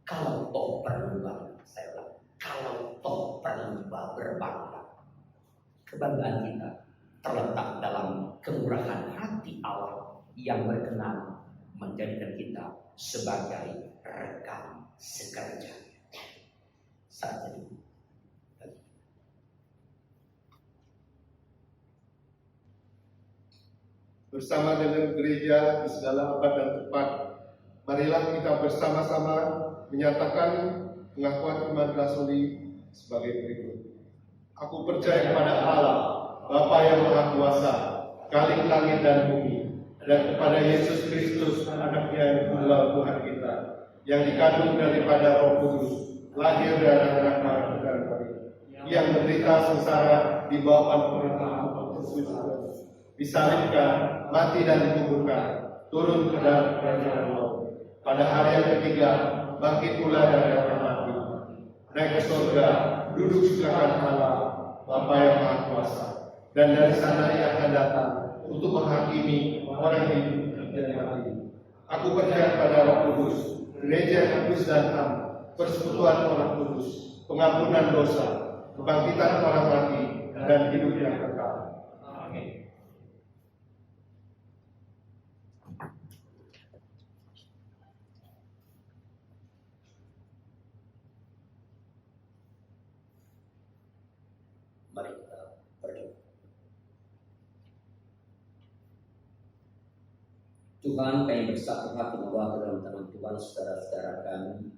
kalau toh perlu bangga, saya ulang, kalau toh perlu berbangga, kebanggaan kita terletak dalam kemurahan hati Allah yang berkenan menjadikan kita sebagai rekan sekerja. Saat ini bersama dengan gereja di segala abad dan tempat, marilah kita bersama-sama menyatakan pengakuan iman Rasuli sebagai berikut. Aku percaya kepada Allah, Bapa yang Maha Kuasa, Khalik langit dan bumi, dan kepada Yesus Kristus, Anaknya yang tunggal Tuhan kita, yang dikandung daripada Roh Kudus, lahir dari anak Maria dan Maria, yang menderita sengsara di bawah pemerintahan Pontius Pilatus, disalibkan, mati dan dikuburkan, turun ke dalam kerajaan maut. Pada hari yang ketiga, bangkit pula dari orang mati, naik ke surga, duduk di kanan Allah, Bapa yang Maha Kuasa, dan dari sana Ia akan datang untuk menghakimi orang hidup dan mati. Aku percaya pada Roh Kudus, gereja yang kudus dan am, persekutuan orang kudus, pengampunan dosa, kebangkitan orang mati, dan hidup yang kekal. Amin. Mari kita berdoa. Tuhan, kami bersatu hati membawa ke dalam tangan Tuhan saudara-saudara kami,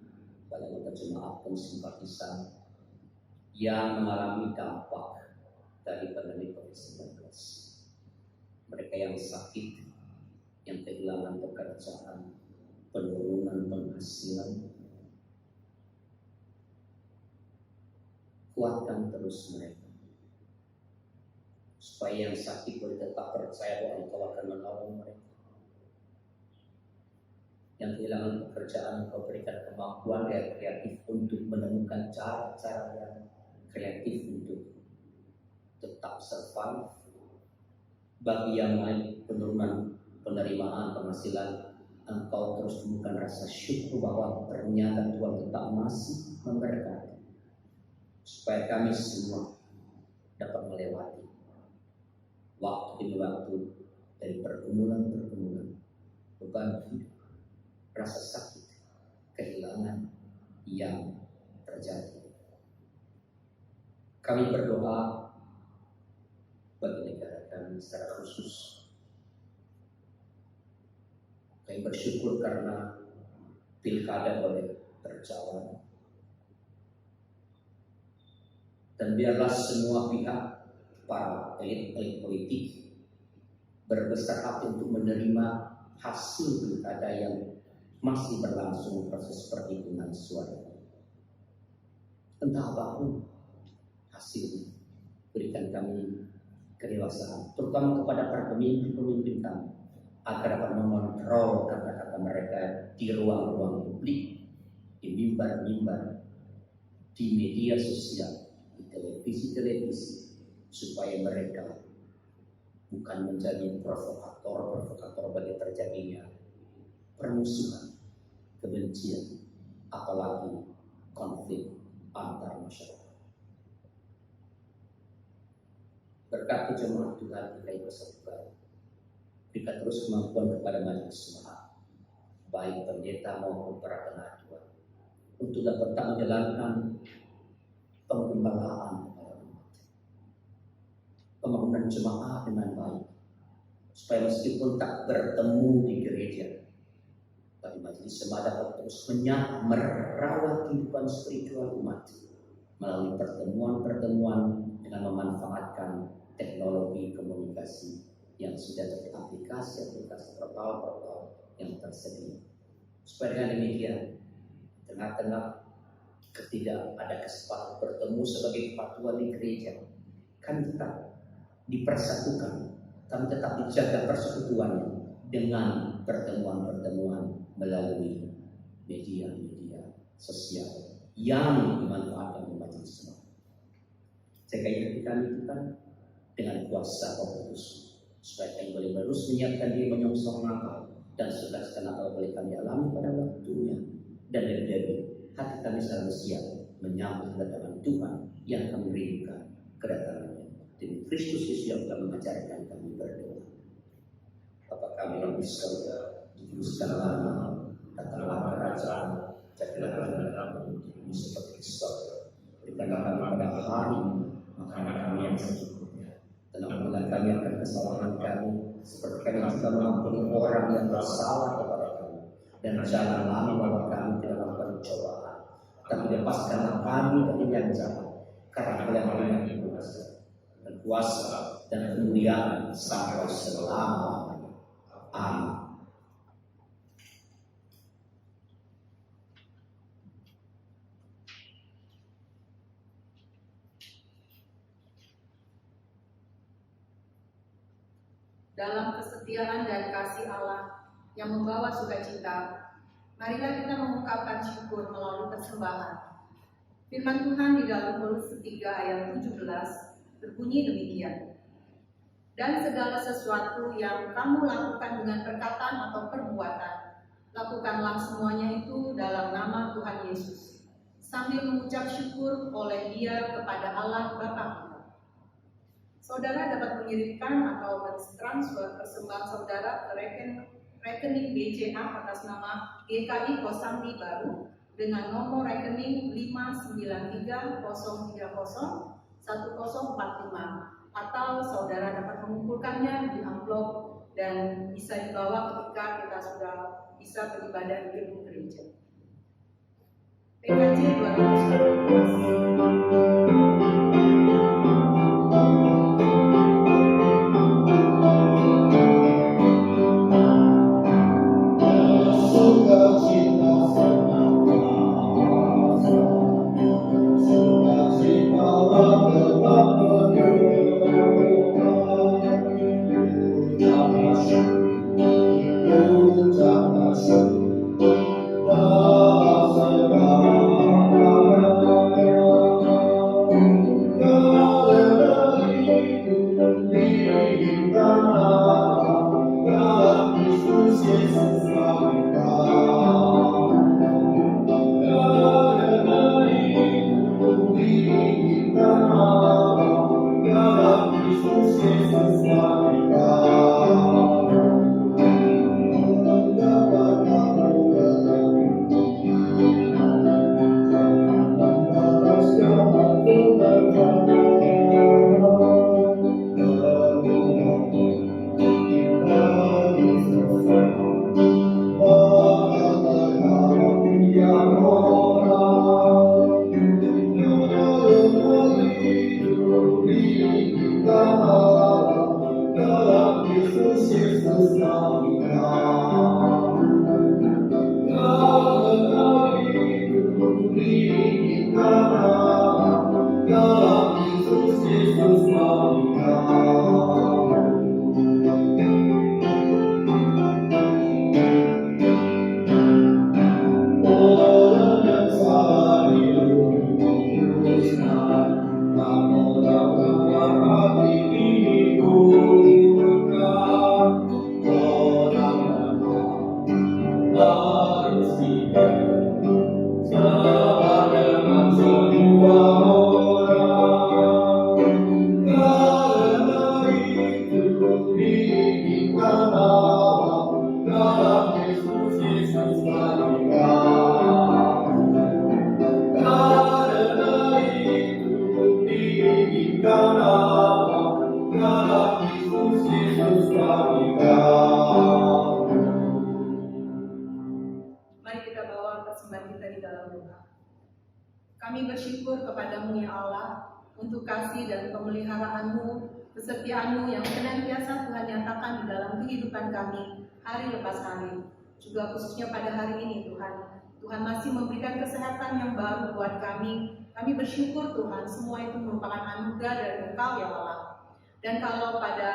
banyak jemaat dan simpatisan yang mengalami dampak dari pandemi COVID-19. Mereka yang sakit, yang kehilangan pekerjaan, penurunan penghasilan. Kuatkan terus mereka, supaya yang sakit boleh tetap percaya bahwa Engkau akan menolong mereka. Yang kehilangan pekerjaan, Engkau berikan kemampuan yang kreatif untuk menemukan cara-cara yang kreatif untuk tetap survive. Bagi yang lain penurunan penerimaan penghasilan, Engkau terus temukan rasa syukur bahwa ternyata Tuhan tetap masih memberkati, supaya kami semua dapat melewati waktu demi waktu dari pergumulan-pergumulan, beban hidup, rasa sakit, kehilangan yang terjadi. Kami berdoa bagi negara kami secara khusus. Kami bersyukur karena pilkada boleh berjalan. Dan biarlah semua pihak, para elit-elit politik berbesar hati untuk menerima hasil pilkada yang masih berlangsung proses perhitungan suara. Entah apapun hasilnya, berikan kami kedewasaan, terutama kepada para pemimpin-pemimpin kami, agar dapat mengontrol kata-kata mereka di ruang-ruang publik, di mimbar-mimbar, di media sosial, di televisi-televisi, supaya mereka bukan menjadi provokator bagi terjadinya permusuhan, kebencian, apalagi konflik antar masyarakat. Berkati jemaat Tuhan DKI Persatuan, berikan terus kemampuan kepada majelis jemaat, baik pendeta maupun para pengaduan, untuk dapat menjalankan penggembalaan pembangunan jemaat dengan baik, supaya meskipun tak bertemu di gereja, tapi majelis jemaat dapat terus merawat kehidupan spiritual umat melalui pertemuan-pertemuan dengan memanfaatkan teknologi komunikasi yang sudah teraplikasi portal-portal yang tersedia. Supaya dengan demikian, tengah-tengah ketidak ada kesempatan bertemu sebagai kepatuhan di gereja, kan tetap dipersatukan, kami tetap dijaga persekutuannya dengan pertemuan-pertemuan melalui media-media sosial yang dimanfaatkan oleh majelis jemaat. Sehingga hati kami itu kan dengan kuasa Roh Kudus, supaya kami boleh terus menyiapkan diri menyongsong Natal, dan segala Natal boleh kami alami pada waktunya, dan dari hati kami selalu siap menyambut kedatangan Tuhan yang kami rindukan kedatangannya. Demi Kristus Yesus yang telah mengajarkan kami berdoa. Bapa kami yang di surga, dikuduskanlah namamu, datanglah kerajaan, jadilah kehendakmu di bumi seperti di surga. Berikanlah kami pada hari ini makanan kami yang secukupnya, dan ampunilah kami akan kesalahan kami, seperti kami juga mengampuni orang yang bersalah kepada kami. Dan janganlah membawa kami ke dalam pencobaan, tapi lepaskanlah kami dari yang jahat, karena Kau yang kuasa dan kemuliaan sampai selama-lamanya. Amin. Dalam kesetiaan dan kasih Allah yang membawa sukacita, marilah kita mengungkapkan syukur melalui persembahan. Firman Tuhan di dalam Kolose 3 ayat 17 berbunyi demikian. Dan segala sesuatu yang kamu lakukan dengan perkataan atau perbuatan, lakukanlah semuanya itu dalam nama Tuhan Yesus, sambil mengucap syukur oleh Dia kepada Allah Bapa kita. Saudara dapat mengirimkan atau mentransfer persembahan saudara ke rekening BCA atas nama GKI Kosambi Baru dengan nomor rekening 593030145, atau saudara dapat mengumpulkannya di amplop dan bisa dibawa ketika kita sudah bisa beribadah di gedung gereja. PKJ 212. Mari kita bawa persembahan kita di dalam doa. Kami bersyukur kepadamu ya Allah untuk kasih dan pemeliharaanmu, kesetiaanmu yang senantiasa Tuhan nyatakan di dalam kehidupan kami hari lepas hari. Juga khususnya pada hari ini Tuhan, Tuhan masih memberikan kesehatan yang baru buat kami. Kami bersyukur Tuhan, semua itu merupakan anugerah dari Engkau ya Allah. Dan kalau pada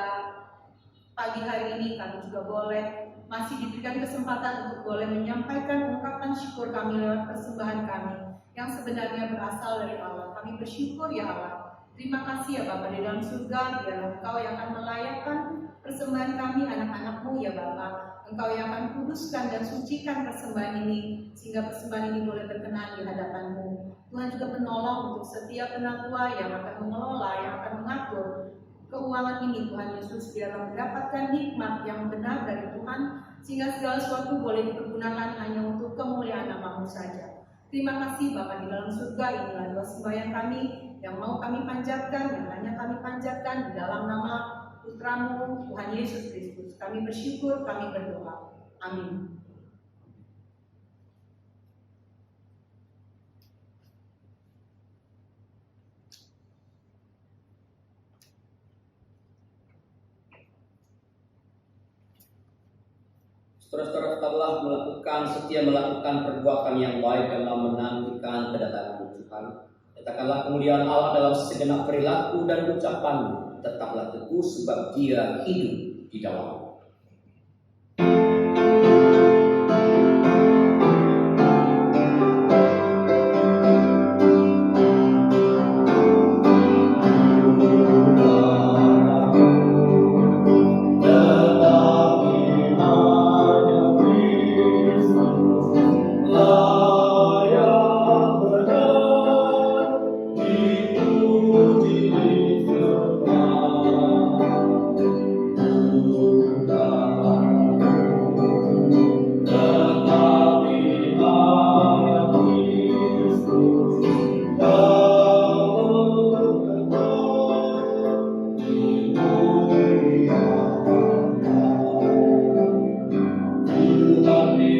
pagi hari ini kami juga boleh masih diberikan kesempatan untuk boleh menyampaikan ungkapan syukur kami lewat persembahan kami yang sebenarnya berasal dari Allah. Kami bersyukur ya Allah. Terima kasih ya Bapa di dalam surga, biarlah Engkau yang akan melayakkan persembahan kami anak-anak-Mu ya Bapa. Engkau yang akan kuduskan dan sucikan persembahan ini sehingga persembahan ini boleh berkenan di hadapan-Mu. Tuhan juga penolong untuk setiap penatua yang akan mengelola, yang akan mengatur keuangan ini. Tuhan Yesus biarlah mendapatkan hikmat yang benar dari Tuhan sehingga segala sesuatu boleh dipergunakan hanya untuk kemuliaan nama-Mu saja. Terima kasih Bapa di dalam surga, inilah doa sembahyang kami yang mau kami panjatkan, yang hanya kami panjatkan di dalam nama Putra-Mu Tuhan Yesus Kristus. Kami bersyukur, kami berdoa. Amin. Saudara-saudara, tetaplah setia melakukan perbuatan yang baik dalam menantikan kedatangan Tuhan. Katakanlah kemuliaan Allah dalam segenap perilaku dan ucapanmu. Tetaplah teguh sebab Dia hidup di dalam. Tetapi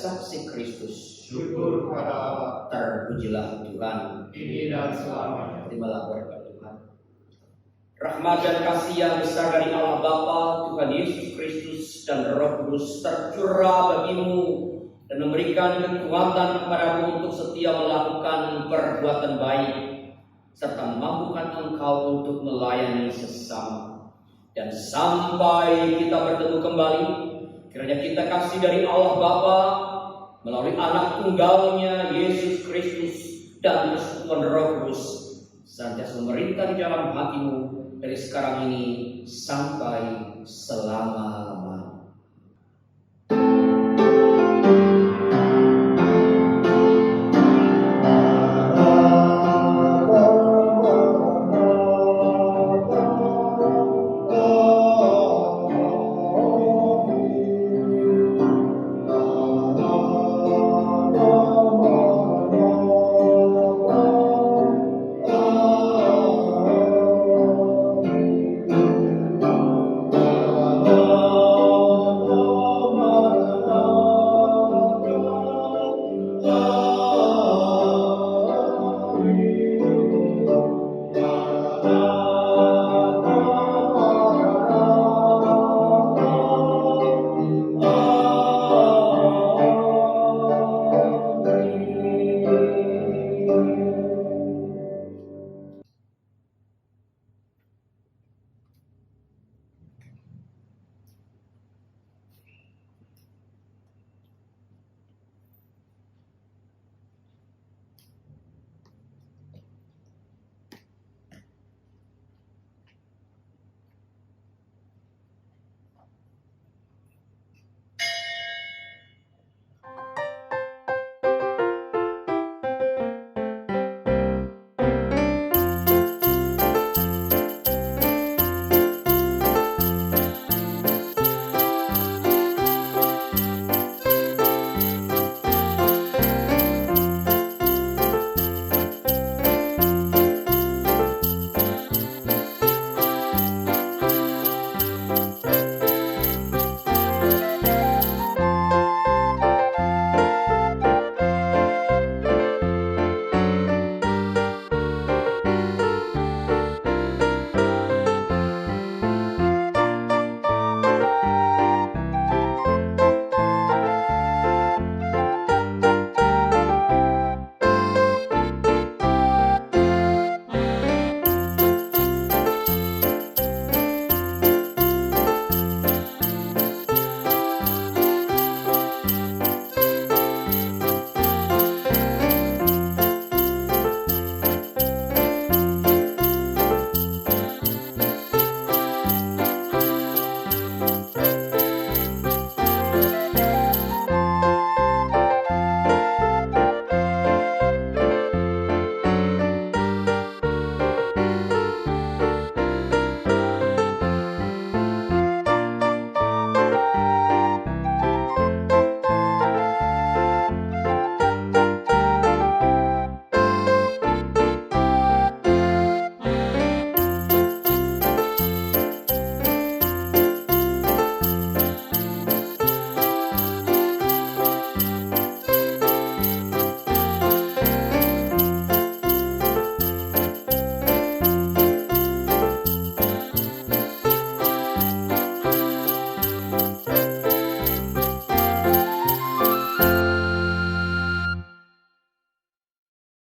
saksi Kristus. Syukur kepada Allah, Terpujilah Tuhan. kini dan selamanya. Terimalah berkat Tuhan. Rahmat dan kasih yang besar dari Allah Bapa, Tuhan Yesus Kristus dan Roh Kudus tercurah bagimu dan memberikan kekuatan kepadamu untuk setia melakukan perbuatan baik serta memampukan engkau untuk melayani sesama. Dan sampai kita bertemu kembali, kiranya kita kasih dari Allah Bapa melalui anak tunggalnya Yesus Kristus dan persekutuan Roh Kudus senantiasa memerintah di dalam hatimu dari sekarang ini sampai selama-lamanya.